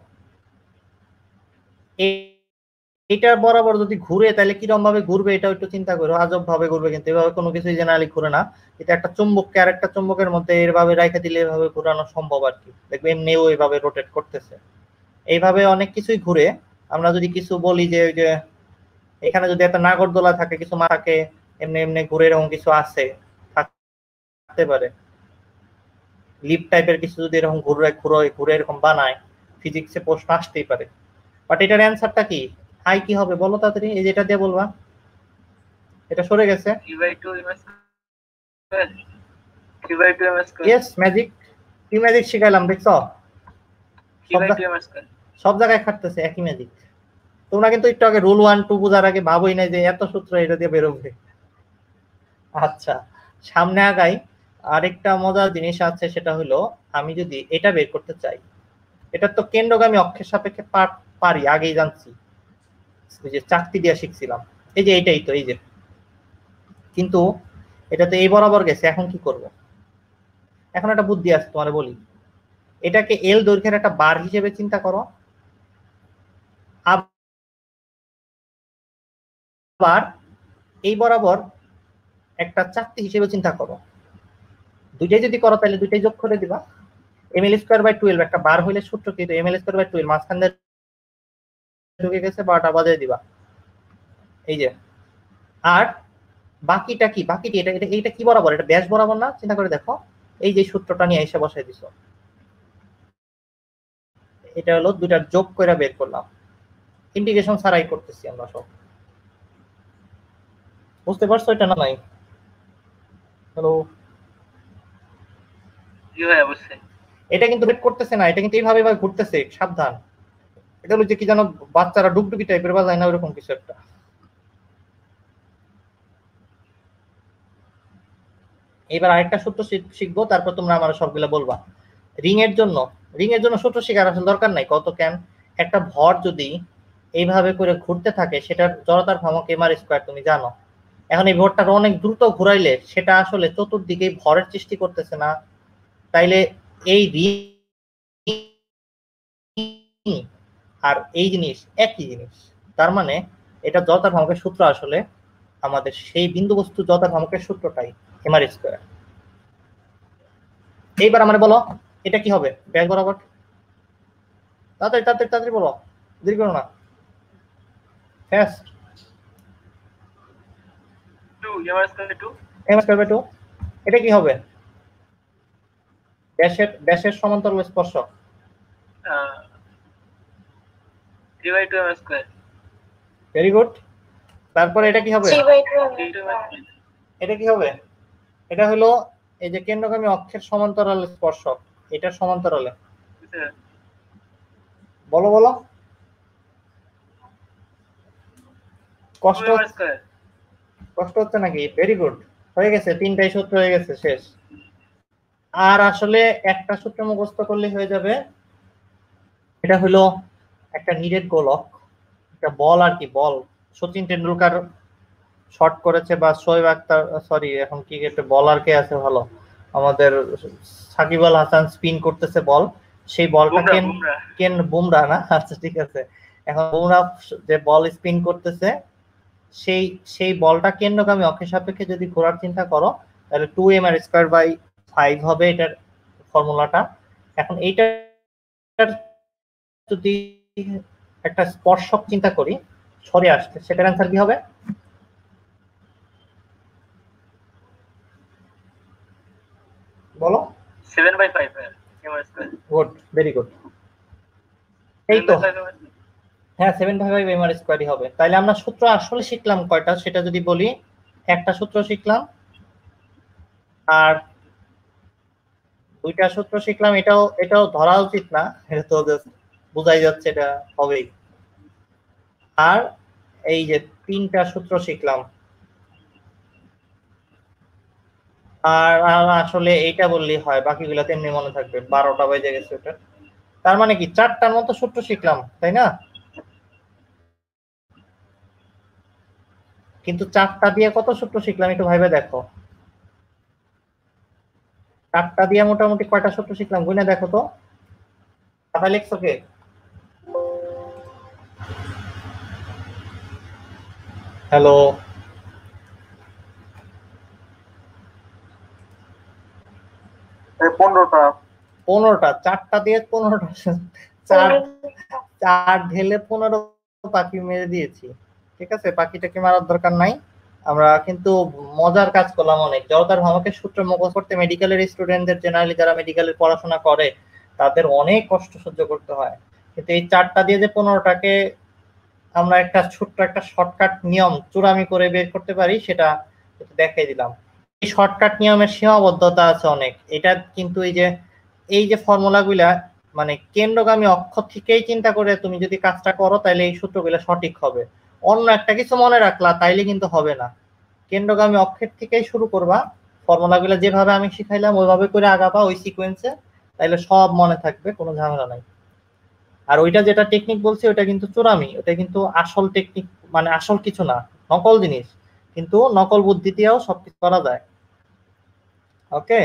এটা বরাবর যদি ঘুরে তাহলে কিরকম ভাবে ঘুরবে এটা একটু চিন্তা করো। আজব ভাবে ঘুরবে, কিন্তু এভাবে কোনো কিছুই জেনারেলি ঘুরে না। এটা একটা চুম্বককে আরেকটা চুম্বকের মধ্যে এভাবে রেখে দিলে এভাবে ঘুরানো সম্ভব আর কি। দেখবে এমনিও এইভাবে রোটেট করতেছে। এইভাবে অনেক কিছুই ঘুরে। আমরা যদি কিছু বলি যে ওই যে এখানে যদি একটা নাগরদোলা থাকে, কিছু মাথাকে এমনি এমনি ঘুরে, এরকম কিছু আছে, থাকতে পারে। লিপ টাইপের কিছু যদি এরকম ঘুরে ঘুরে ঘুরে এরকম বানায়, ফিজিক্সে প্রশ্ন আসতেই পারে। বাট এটার অ্যান্সারটা কি? আই কি হবে বলো তাড়াতাড়ি, এই যেটা দিয়ে বলবা। এটা সরে গেছে। Yes, magic. কি ম্যাজিক শিখাইলাম দেখছো? সব জায়গায় খাটতেছে একই ম্যাজিক। তোমরা কিন্তু একটু আগে রুল 1 2 বোঝার আগে ভাবোই না যে এত সূত্র এটা দিয়ে বেরোবে। আচ্ছা, সামনে আগাই। আরেকটা মজার জিনিস আছে, সেটা হলো আমি যদি এটা বের করতে চাই, এটা তো কেন্দ্রগামী অক্ষের সাপেক্ষে পারি, আগেই জানছি, ওই যে চাকতি দিয়ে শিখছিলাম। এই যে এটাই তো, এই যে, কিন্তু এটা তো এই বরাবর গেছে, এখন কি করব? এখন একটা বুদ্ধি আছে, তোমার বলি। এটাকে এল দৈর্ঘ্যের একটা বার হিসেবে চিন্তা করো, আবার এই বরাবর একটা চাকতি হিসেবে চিন্তা করো। দুইটাই যদি করো তাহলে দুইটাই যোগ করে দিবা। ml²/12 একটা বার হইলে সূত্র কি? ml²/12 মাঝখান দিয়ে ঢুকে গেছে, 12টা বাজিয়ে দিবা। এই যে, আর বাকিটা কি? বাকিটি এটা এটা এইটা কি বরাবর? এটা ব্যাস বরাবর না? চিন্তা করে দেখো। এই যে সূত্রটা নিয়ে এসে বসাই দিছো, এটা হলো দুইটার যোগ করে বের করলাম। ইন্টিগ্রেশন ছাড়াই করতেছি আমরা সব। বুঝতে পারছো এটা না? নাই? হ্যালো, এটা কিন্তু বের করতেছে না, এটা কিন্তু এইভাবে ঘুরতেছে, সাবধান। এটা হলো যে কি জানো, বাচ্চারা ডুগডুগি টাইপের বাজায় না, ওরকম কিছু একটা। এবার আরেকটা সূত্র শিখবো, তারপর তোমরা আমার সবগুলো বলবা। রিং এর জন্য সূত্র শেখার আসলে দরকার নাই, কত কেন। একটা ভর যদি এইভাবে করে ঘুরতে থাকে, সেটার জড়তার ভ্রামক mr², তুমি জানো। এখন এই ভরটা অনেক দ্রুত ঘুরাইলে সেটা আসলে চতুর্দিকে ভরের সৃষ্টি করতেছে না? তাইলে এই রিং আর এই জিনিস একই জিনিস। তার মানে এটা জড়তার ভ্রামকের সূত্র আসলে আমাদের সেই বিন্দু বস্তু জড়তার ভ্রামকের সূত্রটাই mr²। এইবার আমার বলো এটা কি হবে? ব্যাস বরাবর। তাড়াতাড়ি তাড়াতাড়ি তাড়াতাড়ি বলো, দেরি করো না, ফাস্ট। 2 mr²/2 এটা কি হবে? ড্যাশের সমান্তরাল স্পর্শক 3/2 স্কয়ার। Very good. তারপরে এটা কি হবে? 3/2 এটা কি হবে? এটা হলো এই যে কেন্দ্রগামী অক্ষের সমান্তরাল স্পর্শক, এটার সমান্তরালে। বলো বলো, কষ্ট হচ্ছে নাকি? ভেরি গুড, হয়ে গেছে, 3টাই সূত্র হয়ে গেছে, শেষ। আর আসলে একটা সূত্র মুখস্থ করলে হয়ে যাবে। এটা হলো একটা নিরেট গোলক, একটা বল আর কি, বল। সচিন টেন্ডুলকার শট করেছে, বা শোয়েব আক্তার, সরি এখন কি একটা বলার কে আছে ভালো, আমাদের সাকিব আল হাসান স্পিন করতেছে বল, সেই বলটা বুমরা না, আচ্ছা ঠিক আছে, এখন বুমরা যে বল স্পিন করতেছে, সেই বলটা কেন্দ্রগামী অক্ষের সাপেক্ষে যদি ঘোরার চিন্তা করো, তাহলে 2mr²/5 হবে এটার ফর্মুলাটা। এখন এইটার যদি একটা স্পর্শক চিন্তা করি সরে আসছে, সেটার অ্যান্সার কি হবে? বলো। 7/5 গুড, ভেরি গুড। এই তো, হ্যাঁ 7/5 হবে। তাইলে আমরা সূত্র আসলে শিখলাম কয়টা সেটা যদি বলি, একটা সূত্র শিখলাম আর দুইটা সূত্র শিখলাম। এটাও ধরা উচিত না, এটা তো বোঝাই যাচ্ছে এটা হবেই। আর এই যে 3টা সূত্র শিখলাম, আর আসলে এইটা বললেই হয়, বাকিগুলো তেমনি মনে থাকবে। 12টা বেজে গেছে ওটা, তার মানে কি 4টার মতো সূত্র শিখলাম, তাই না? কিন্তু 4টা দিয়ে কত সূত্র শিখলাম একটু ভাইবে দেখো। 4টা দিয়ে মোটামুটি কয়টা সূত্র শিখলাম গুনে দেখো তো। কথা লিখছো কে? হ্যালো, 15টা। 15টা, 4টা দিয়ে 15টা, চার ঢেলে 15 পাখি মেরে দিয়েছি। ঠিক আছে, পাখিটাকে মারার দরকার নাই। আমরা কিন্তু মজার কাজ করলাম অনেক। জড়তার ভ্রমকের সূত্র মুখস্থ করতে মেডিকেলের স্টুডেন্টদের, জেনারেলি যারা মেডিকেলের পড়াশোনা করে, তাদের অনেক কষ্ট সহ্য করতে হয়। কিন্তু এই 4টা দিয়ে যে 15টাকে আমরা একটা ছোট্ট একটা শর্টকাট নিয়ম চূড়ামি করে বের করতে পারি, সেটা দেখাই দিলাম। এই শর্টকাট নিয়মের সীমাবদ্ধতা আছে অনেক। এটা কিন্তু এই যে ফর্মুলাগুলা, মানে কেন্দ্রগামী অক্ষ থেকেই চিন্তা করে তুমি যদি কাজটা করো, তাহলে এই সূত্রগুলো সঠিক হবে। অন্য একটা কিছু মনে রাখলা তাইলে কিন্তু হবে না। কেন্দ্রগামী অক্ষের থেকেই শুরু করবা, ফর্মুলাগুলো যেভাবে আমি শিখাইলাম ওইভাবে করে আগাবা ওই সিকোয়েন্সে, তাইলে সব মনে থাকবে, কোনো ঝামেলা নাই। আর ওইটা যেটা টেকনিক বলছি ওটা কিন্তু চোরামি, ওটা কিন্তু আসল টেকনিক, মানে আসল কিছু না, নকল জিনিস। কিন্তু নকল বুদ্ধি দিয়েও সবকিছু করা যায়। ওকে,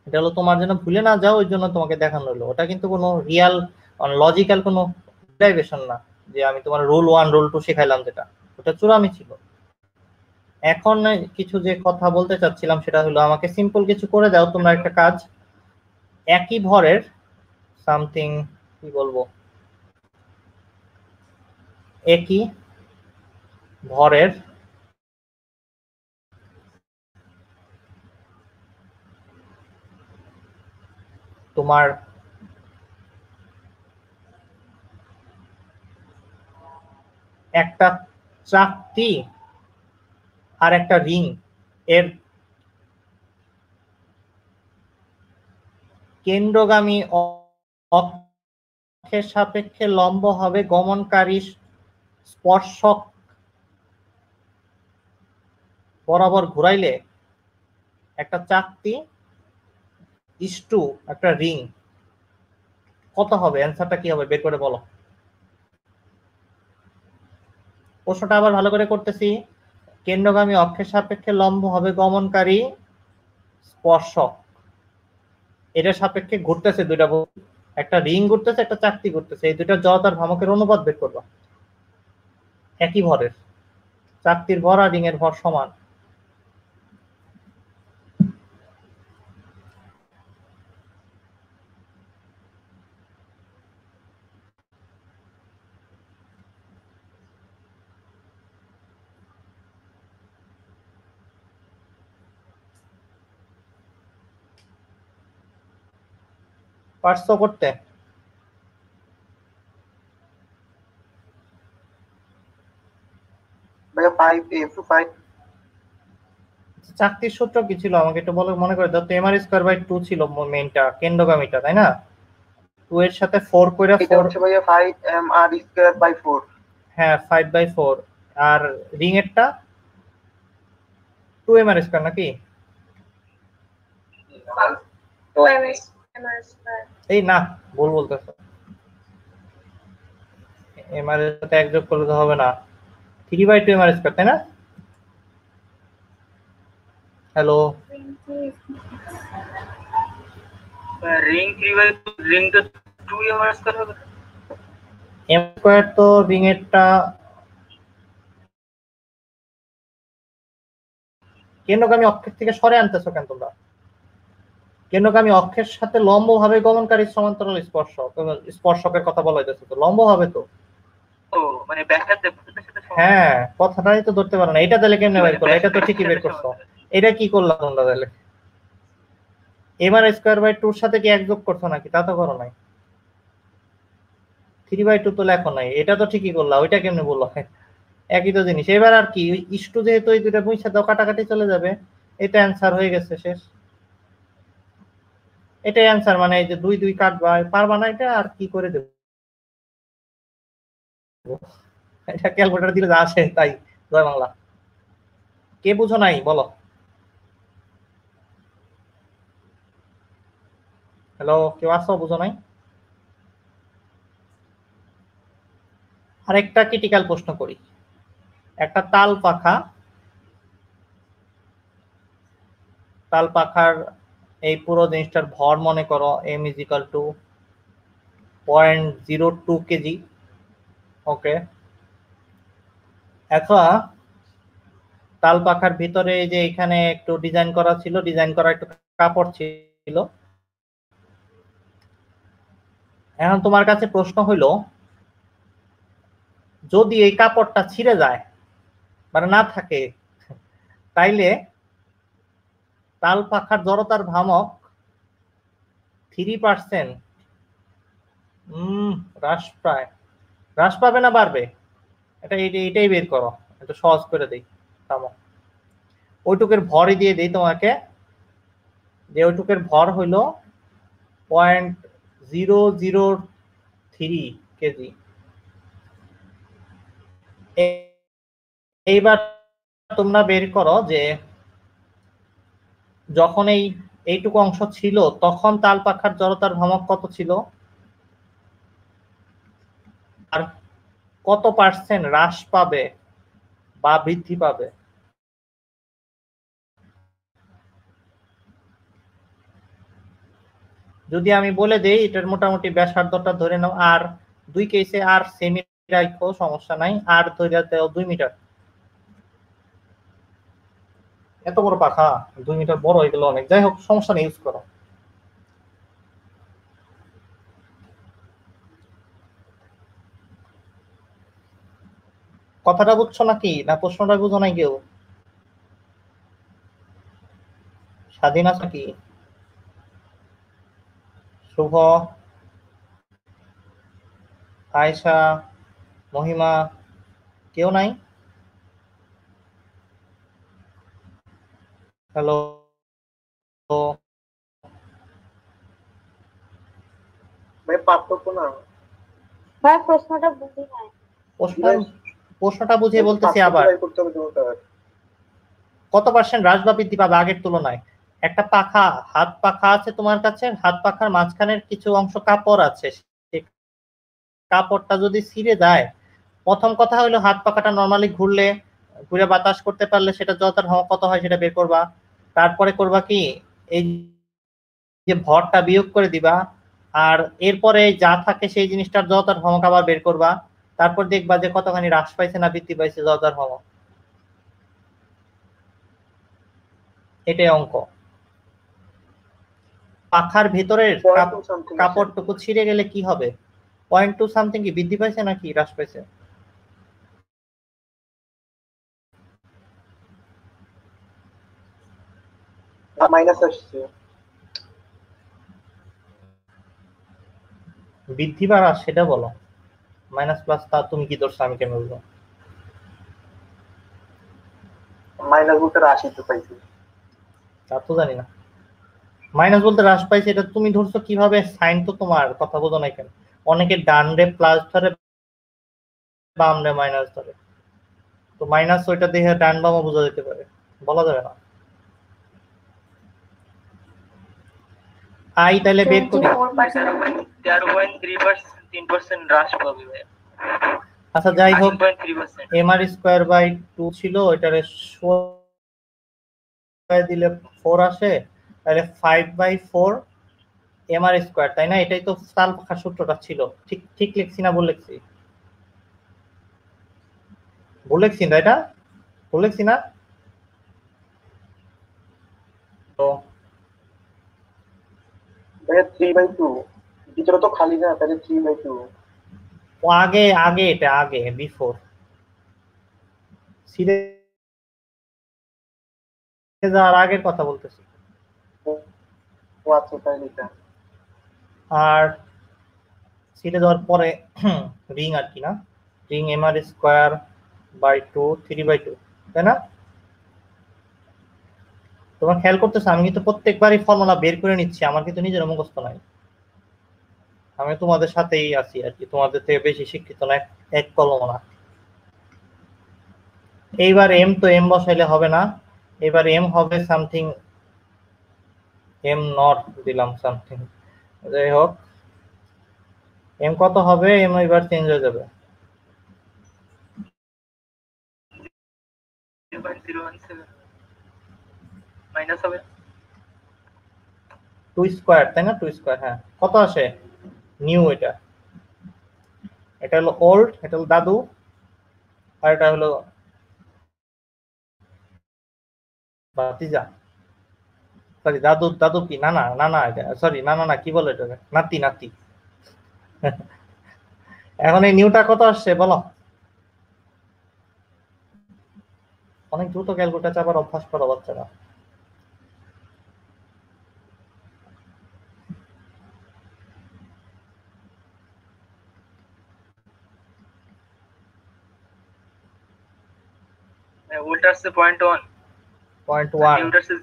এটা হলো তোমার জন্য ভুলে না যাও, ওই জন্য তোমাকে দেখানো হলো। ওটা কিন্তু কোনো রিয়াল লজিক্যাল কোনো ডেরিভেশন না, যে আমি তোমার রুল 1 রুল 2 শেখাইলাম, যেটা ওটা চোরামি ছিল। এখন কিছু যে কথা বলতে চাচ্ছিলাম সেটা হলো, আমাকে সিম্পল কিছু করে দাও তোমরা একটা কাজ। একই ভরের সামথিং, কি বলবো, একই ভরের তোমার একটা চাকতি আর একটা রিং এর কেন্দ্রগামী অক্ষের সাপেক্ষে লম্ব হবে গমনকারী স্পর্শক বরাবর ঘুরাইলে একটা চাকতি ইস্টু একটা রিং কত হবে? অ্যান্সারটা কি হবে বের করে বলো। প্রশ্নটা আবার ভালো করে করতেছি। কেন্দ্রগামী অক্ষের সাপেক্ষে লম্ব হবে গমনকারী স্পর্শক, এটার সাপেক্ষে ঘুরতেছে দুইটা, একটা রিং ঘুরতেছে একটা চাকতি ঘুরতেছে, এই দুইটা জড়তার ভ্রামকের অনুপাত বের করবা। একই ভরের, চাকতির ভর আর রিং এর ভর সমান। পারছো করতে? ভাইয়া 5 into 5 চাকতির সূত্র কি ছিল আমাকে একটু বলো, মনে করে দাও তো। এম আর স্কয়ার বাই 2 ছিল মেইনটা, কেন্দ্রগামীটা, তাই না? 2 এর সাথে 4 কইরা এটা 4, হচ্ছে ভাইয়া 5 mr² 4। হ্যাঁ 5/4। আর রিং এরটা 2 এম আর স্কয়ার নাকি? 2 mr²। এই না, ভুল বলতেছো। এম আর এর সাথে এক যোগ করলে তো হবে না, 3/2 এম আর স্কয়ার, তাই না? হ্যালো, রিং 3/2, রিং তো 2 mr স্কয়ার হবে। এম স্কয়ার তো রিং এরটা কেন্দ্রগামী অক্ষের থেকে সরে আনতেছো কেন তোমরা? কেন্দ্রগামী অক্ষের সাথে লম্বভাবে গমনকারী সমান্তরাল স্পর্শক, স্পর্শকের কথা বলা হইতেছে, তো লম্ব হবে তো। ও মানে ব্যাসার্ধের সাথে সমান। হ্যাঁ, কথাটাই তো ধরতে পারো না। এটা তাহলে কেমনে বের করলো? এটা তো ঠিকই বের করছো। এটা কি করলাম তোমরা তাহলে? এম আর স্কয়ার বাই 2 এর সাথে কি এক যোগ করছো নাকি? তা তো করো নাই। 3/2 তো লেখো নাই, এটা তো ঠিকই করলা। ওইটা কেমনে বললো? একই তো জিনিস। এবার আর কি, ওই ইস্টু যেহেতু এই দুইটা মুছে দাও, কাটাকাটি চলে যাবে। এটা অ্যান্সার হয়ে গেছে, শেষ। এটাই অ্যান্সার, মানে এই যে 2 2 কাটবা, পারবা না এটা, আর কি করে দেবো? এটা ক্যালকুলেটর দিলে যা আসে তাই। জয় বাংলা। কে বুঝো নাই বলো? হ্যালো, কেউ আসো বুঝো নাই? আরেকটা ক্রিটিক্যাল প্রশ্ন করি। একটা তাল পাখার এই পুরো জিনিসটার ভর মনে করো m = 0.02 কেজি। ওকে, এখন তাল পাখার ভিতরে যে এখানে একটু ডিজাইন করা ছিল, ডিজাইন করা একটু কাপড় ছিল। এখন তোমার কাছে প্রশ্ন হইলো, যদি এই কাপড়টা ছিঁড়ে যায় মানে না থাকে, তাইলে তাল পাখার জড়তার ভ্রামক 3% হ্রাস পাবে না বাড়বে? এটাই বের করো, একটু সহজ করে দিই। থামো, ওইটুকের ভরই দিয়ে দিই তোমাকে, যে ওইটুকের ভর হইলো 0.003 কেজি। এইবার তোমরা বের করো যে যখন এইটুকু অংশ ছিল তখন তাল পাখার জড়তার ভ্রামক কত ছিল, আর কত পার্সেন্ট হ্রাস পাবে বা বৃদ্ধি পাবে। যদি আমি বলে দেই এটার মোটামুটি ব্যাসার্ধটা ধরে নাও, আর 2 কেসে আর সেমি রাখো, সমস্যা নাই, আর ধরে দাও 2 মিটার। এত বড় পাখা, 2 মিটার বড় হয়ে গেল অনেক। যাই হোক, সমস্যা নেই, ইউজ করো। কথাটা বুঝছো নাকি, না প্রশ্নটা বুঝো নাই কেউ? স্বাধীন আছে কি? শুভ, আয়শা, মহিমা, কেউ নাই? হ্যালো, ভাই পার্থক্য না ভাই প্রশ্নটা বুঝি নাই। প্রশ্নটা বুঝিয়ে বলতেছি আবার। করতে হবে তোমাকে। কত পার্সেন্ট হ্রাস বা বৃদ্ধি পাবে আগের তুলনায়? একটা পাখা, হাত পাখা আছে তোমার কাছে, হাত পাখার মাঝখানের কিছু অংশ কাপড় আছে, সেই কাপড়টা যদি ছিঁড়ে যায়, প্রথম কথা হলো হাত পাখাটা নর্মালি ঘুরে বাতাস করতে পারলে সেটা জড়তার ভ্রামক কত হয় সেটা বের করবা। তারপরে করবা কি, এই যে ভরটা বিয়োগ করে দিবা, আর এরপরে যা থাকে সেই জিনিসটার জড়তার ভ্রামক আবার বের করবা। তারপর দেখবা যে কতখানি হ্রাস পাইছে না বৃদ্ধি পাইছে জড়তার ভ্রামক। এটাই অঙ্ক। পাখার ভেতরের কাপড়টুকু ছিঁড়ে গেলে কি হবে? 0.2 সামথিং কি বৃদ্ধি পাইছে নাকি হ্রাস পাইছে? মাইনাস আসছে। বৃদ্ধি বা হ্রাস সেটা বলো। মাইনাস প্লাস তা তুমি কি ধরছো, আমি কেন বলবো? মাইনাস বলতে রাশি তো পাইছি। তা তো জানি না। মাইনাস বলতে হ্রাস পাইছে, এটা তুমি ধরছো কিভাবে? সাইন তো তোমার কথা বোঝো না কেন? অনেকে ডান রে প্লাস ধরে, বাম রে মাইনাস ধরে। তো মাইনাস ওইটা দেখে ডান বামও বোঝা যেতে পারে, বলা যাবে না। আই তাহলে বের করি। 13.3% হ্রাস পাবে ভাই। আচ্ছা যাই হোক, 13.3%। এম আর স্কোয়ার বাই 2 ছিল, ওইটারে দিলে 4 আসে, তাহলে 5/4 এম আর স্কোয়ার, তাই না? এটাই তো সাল পাখার সূত্রটা ছিল। ঠিক ঠিক লিখছি না ভুল লিখছি? ভুল লিখছি না, এটা ভুল লিখছি না তো? 3/2 ভিতরে তো খালি না, তাহলে 3/2। ও আগে আগে এটা আগে বিফোর সিরিজ যাওয়ার আগের কথা বলতেছি। ও আচ্ছা, তাই লিখা। আর সিরিজ যাওয়ার পরে রিং আর কি না, ring M R square by 2 3/2, তাই না? তোমার খেয়াল করতেছো আমি কিন্তু প্রত্যেকবারই ফর্মুলা বের করে নিচ্ছি, আমার কিন্তু নিজের মুখস্থ নাই। আমি তোমাদের সাথেই আছি আর কি, তোমাদের থেকে বেশি শিক্ষিত না এক কলম না। এইবার এম তো এম বসাইলে হবে না, এবার এম হবে সামথিং, এম নট দিলাম সামথিং। যাই হোক, এম কত হবে? এম এবার চেঞ্জ হয়ে যাবে। 0.017 মাইনাস হবে 2 স্কয়ার, তাই না? 2 স্কয়ার, হ্যাঁ। কত আসে? নিউ, এটা হলো ওল্ড, এটা হলো দাদু, আর এটা হলো ভাতিজা। সরি, দাদু দাদু কি নানা, নানা এটা, সরি নানা না, কি বলে এটা, নাতি নাতি। এখন এই নিউটা কত আসছে বলো? অনেক দ্রুত ক্যালকুলেটর চাপার অভ্যাস করো বাচ্চারা। ওটা আসছে 0.1, 0.1। নিউটা আসছে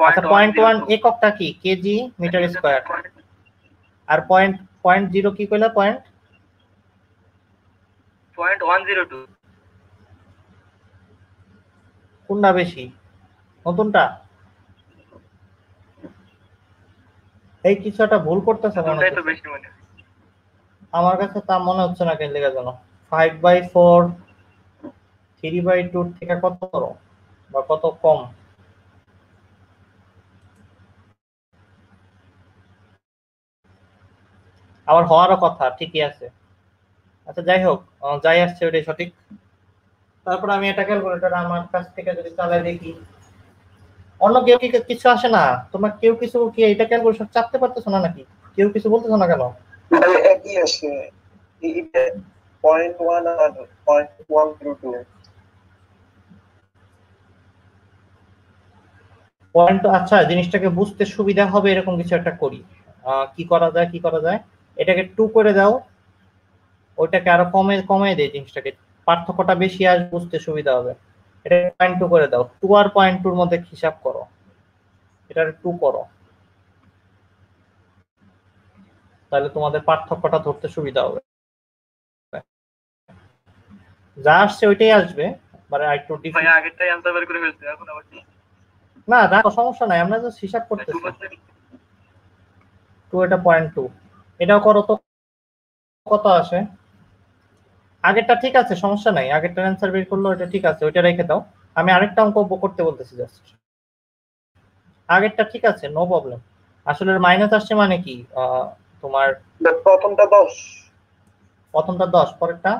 আচ্ছা, 0.1 0.102। এককটা কি? KG metre square. আর পয়েন্ট 0.0 কি কইলা? 0.102। কোনটা বেশি, নতুনটা? এই কিছু একটা ভুল করতেছে মনে দুটাই তো হচ্ছে বেশি মনে হয়। আমার কাছে, তা মনে হচ্ছে না কেন লেগে যেন। 5/4 3/2 থেকে কত বড় বা কত কম? আবার হওয়ারও কথা, ঠিকই আছে। আচ্ছা যাই হোক, যাই আসছে ওটাই সঠিক। তারপর আমি এটা ক্যালকুলেটর আমার কাছ থেকে যদি চালাই দেখি, অন্য কেউ কি কিছু আসে না? তোমরা কেউ কিছু কি এটা ক্যালকুলেশন চাপতে পারতেছো না নাকি? কেউ কিছু বলতেছো না কেন? ভাই একই আসে, এইটা 0.1 আর 0.102। পয়েন্ট, আচ্ছা জিনিসটাকে বুঝতে সুবিধা হবে এরকম কিছু একটা করি। কি করা যায়, কি করা যায়? এটাকে 2 করে দাও, ওইটাকে আরো কমে কমে দেয় জিনিসটাকে, পার্থক্যটা বেশি আসবে, বুঝতে সুবিধা হবে। এটা 0.2 করে দাও, 2 আর 0.2 এর মধ্যে হিসাব করো, এটা 2 করো, তাহলে তোমাদের পার্থক্যটা ধরতে সুবিধা হবে। যা আসছে ওইটাই আসবে, মানে একটু ভাই ডিফিকাল্ট। আগেরটাই আনসার বের করে ফেলছি, এখন আবার না রাখো, সমস্যা নাই, আমরা জাস্ট হিসাব করতেছি। 2%। 2, এটা 0.2, এটাও করো তো, কত আসে? আগেরটা ঠিক আছে, সমস্যা নাই, আগেরটার অ্যান্সার বের করলো, এটা ঠিক আছে, ওইটা রেখে দাও। আমি আরেকটা অঙ্ক করতে বলতেছি জাস্ট। আগেরটা ঠিক আছে, নো প্রবলেম। আসলে মাইনাস আসছে মানে কি, তোমার প্রথমটা 10। প্রথমটা 10, পরেরটা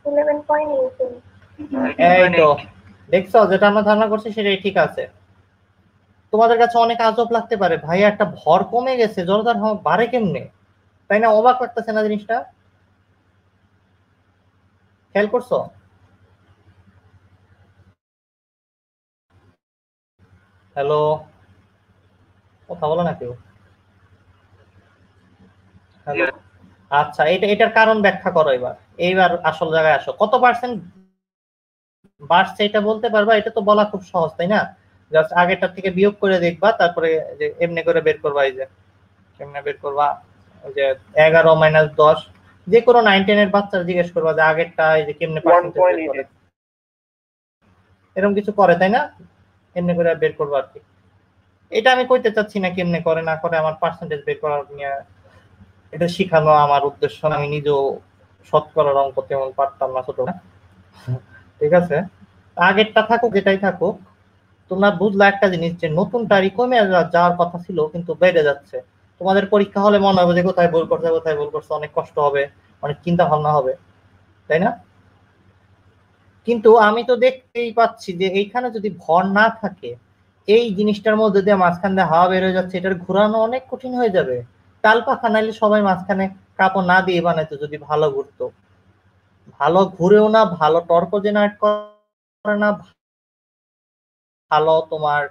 11.18। এই তো দেখছো, যেটা আমরা ধারণা করছি সেটাই ঠিক আছে। তোমাদের কাছে অনেক আজব লাগতে পারে, ভাই একটা ভর কমে গেছে, জড়তার বাড়ে কেমনে, তাই না? অবাক লাগতেছে না জিনিসটা? খেয়াল করছো? হ্যালো, কথা বলো না কেউ। হ্যালো, আচ্ছা এটার কারণ ব্যাখ্যা করো এবার। এইবার আসল জায়গায় আসো, কত পার্সেন্ট বাড়ছে এটা বলতে পারবা? এটা তো বলা খুব সহজ, তাই না? জাস্ট আগেরটার থেকে বিয়োগ করে দেখবা, তারপরে যে এমনি করে বের করবা। এই যে কেমনে বের করবা, ওই যে 11 - 10, যে কোনো 9-10 এর বাচ্চা জিজ্ঞেস করবা যে আগেরটা এই যে কেমনে পার্সেন্টেজ বের করে, এরকম কিছু করে, তাই না? এমনি করে বের করবা আর কি। এটা আমি কইতে চাচ্ছি না কেমনে করে না করে, আমার পার্সেন্টেজ বের করার নিয়ে এটা শিখানো আমার উদ্দেশ্য না। আমি নিজেও শতকরার অঙ্ক তেমন পারতাম না ছোট, ঠিক আছে? আগেরটা থাকুক, এটাই থাকুক, তোমরা বুঝলা একটা জিনিস যে নতুন তারিখ কমে যাওয়ার কথা ছিল কিন্তু বেড়ে যাচ্ছে। তোমাদের পরীক্ষা হলে মনে হবে যে কোথায় ভুল করছে, অনেক কষ্ট হবে, অনেক চিন্তা ভাবনা হবে, তাই না? কিন্তু আমি তো দেখতেই পাচ্ছি যে এইখানে যদি ভর না থাকে, এই জিনিসটার মধ্যে দিয়ে মাঝখান দিয়ে হাওয়া বের হয়ে যাচ্ছে, এটার ঘুরানো অনেক কঠিন হয়ে যাবে। তাল পাখা নাইলে সবাই মাঝখানে কাপড় না দিয়ে বানাইতো যদি ভালো ঘুরতো। ভালো ঘুরেও না, ভালো টর্ক জেনারেট করে না, ভালো তোমার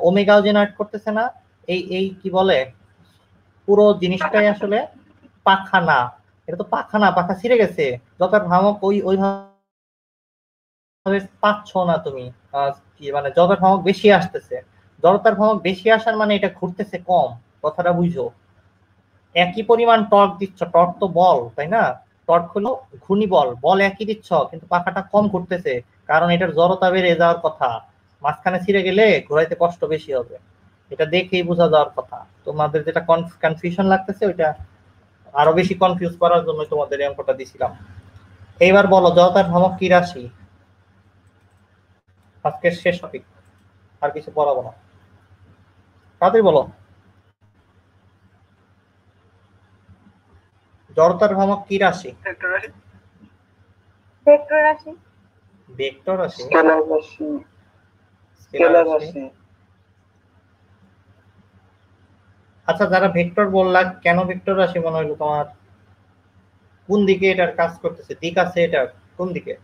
ওমেগাও জেনারেট করতেছে না। এই এই কি বলে, পুরো জিনিসটাই আসলে পাখা না। এটা তো পাখা না, পাখা ছিঁড়ে গেছে। যত ভ্রামক ওইভাবে পাচ্ছ না তুমি। কি মানে জড়তার ভ্রামক বেশি আসতেছে। জড়তার ভ্রামক বেশি আসার মানে এটা ঘুরতেছে কম, কথাটা বুঝো। একই পরিমাণ টর্ক দিচ্ছ, টর্ক তো বল, তাই না? টর্ক হলো ঘূর্ণি বল, বল একই দিচ্ছ কিন্তু পাখাটা কম ঘুরতেছে, কারণ এটার জড়তা বেড়ে যাওয়ার কথা। মাঝখানে ছিঁড়ে গেলে ঘোরাইতে কষ্ট বেশি হবে, এটা দেখেই বোঝা যাওয়ার কথা। তোমাদের যেটা কনফিউশন লাগতেছে ওইটা আরো বেশি কনফিউজ করার জন্য তোমাদের এই অঙ্কটা দিছিলাম। এইবার বলো, জড়তার ভ্রামক কি রাশি? আজকের শেষ টপিক, আর কিছু পড়াবো না, তাড়াতাড়ি বলো। জড়তার ভ্রামক কি রাশি? ভেক্টর রাশি। ভেক্টর রাশি, স্কেলার রাশি। স্কেলার রাশি। আচ্ছা, যারা ভেক্টর বললা, কেন ভেক্টর রাশি মনে হলো তোমার? কোন দিকে এটার কাজ করতেছে? দিক আছে এটা কোন দিকে?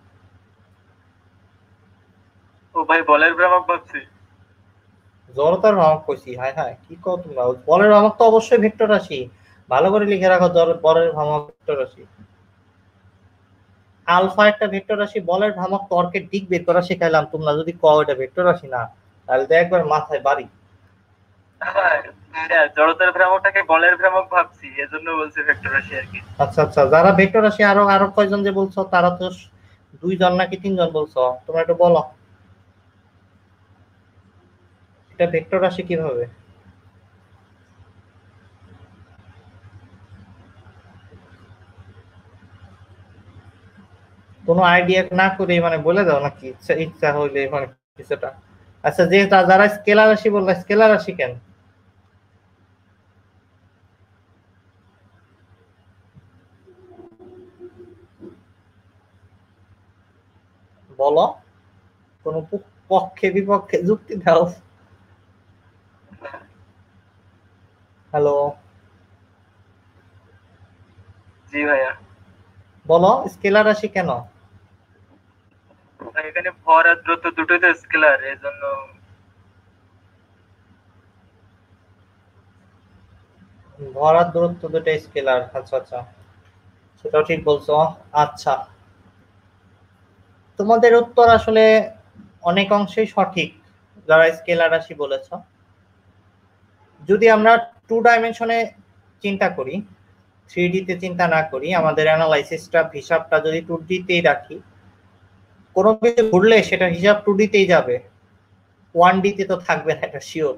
ও ভাই, বলের ভ্রামক ভাবছি। জড়তার ভ্রামক কইছি? হায় হায়, কি কও তোমরা! বলের ভ্রামক তো অবশ্যই ভেক্টর রাশি, ভালো করে লিখে রাখো। বলের ভ্রামক ভেক্টর রাশি। আলফা একটা ভেক্টর রাশি। বলের ভ্রামক টর্কের দিক বের করা শেখাইলাম, তোমরা যদি কও এটা ভেক্টর রাশি না, তাহলে তো একবার মাথায় বাড়ি। হ্যাঁ, জড়তার ভ্রামকটাকে বলের ভ্রামক ভাবছি, এজন্য বলছি ভেক্টর রাশি আর কি। আচ্ছা আচ্ছা, যারা ভেক্টর রাশি আরো আরো কয়জন যে বলছো, তারা তো 2 জন নাকি 3 জন বলছো, তোমরা একটু বলো এটা ভেক্টর রাশি কিভাবে? কোনো আইডিয়া না করে মানে বলে দাও নাকি ইচ্ছা ইচ্ছা হইলে মানে কিছুটা? আচ্ছা, যে যারা স্কেলার রাশি বললা, স্কেলার রাশি কেন বলো? কোন পক্ষে বিপক্ষে যুক্তি দাও। হ্যালো, জি ভাইয়া। বলো স্কেলার রাশি কেন? এখানে ভর আর দ্রুত দুটোই তো স্কেলার, এজন্য। ভর আর দূরত্ব দুটো স্কেলার, আচ্ছা আচ্ছা, সেটাও ঠিক বলছো। আচ্ছা, তোমাদের উত্তর আসলে অনেক অংশেই সঠিক যারা স্কেলার রাশি বলেছ। যদি আমরা 2 ডাইমেনশনে চিন্তা করি, 3D তে চিন্তা না করি, আমাদের অ্যানালাইসিসটা হিসাবটা যদি 2D তেই রাখি, কোনো কিছু ঘুরলে সেটা হিসাব 2D তেই যাবে, 1D তে তো থাকবে না, এটা শিওর।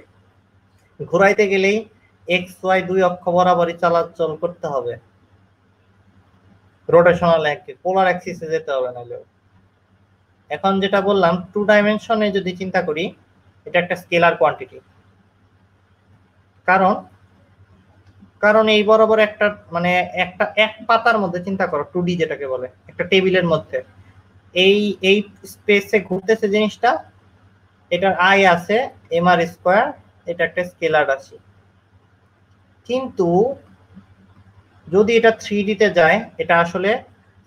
ঘুরাইতে গেলেই XY 2 অক্ষ বরাবরই চলাচল করতে হবে, রোটেশনাল পোলার অ্যাক্সিসে যেতে হবে নাহলেও। এখন যেটা বললাম, 2 ডাইমেনশনে যদি চিন্তা করি, এটা একটা স্কেলার কোয়ান্টিটি। কারণ কারণ এই বরাবর একটা মানে একটা এক পাতার মধ্যে চিন্তা করো, 2D যেটাকে বলে, একটা টেবিলের মধ্যে এই এই স্পেসে ঘুরতেছে জিনিসটা, এটার আই আছে mr², এটা একটা স্কেলার রাশি। কিন্তু যদি এটা 3D তে যায়, এটা আসলে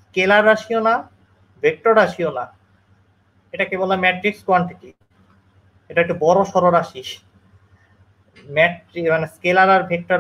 স্কেলার রাশিও না, ভেক্টর রাশিও না, এটাকে বলা ম্যাট্রিক্স কোয়ান্টিটি। এটা একটু বড় সরল রাশি, ম্যাট্রিক্স মানে স্কেলার আর ভেক্টর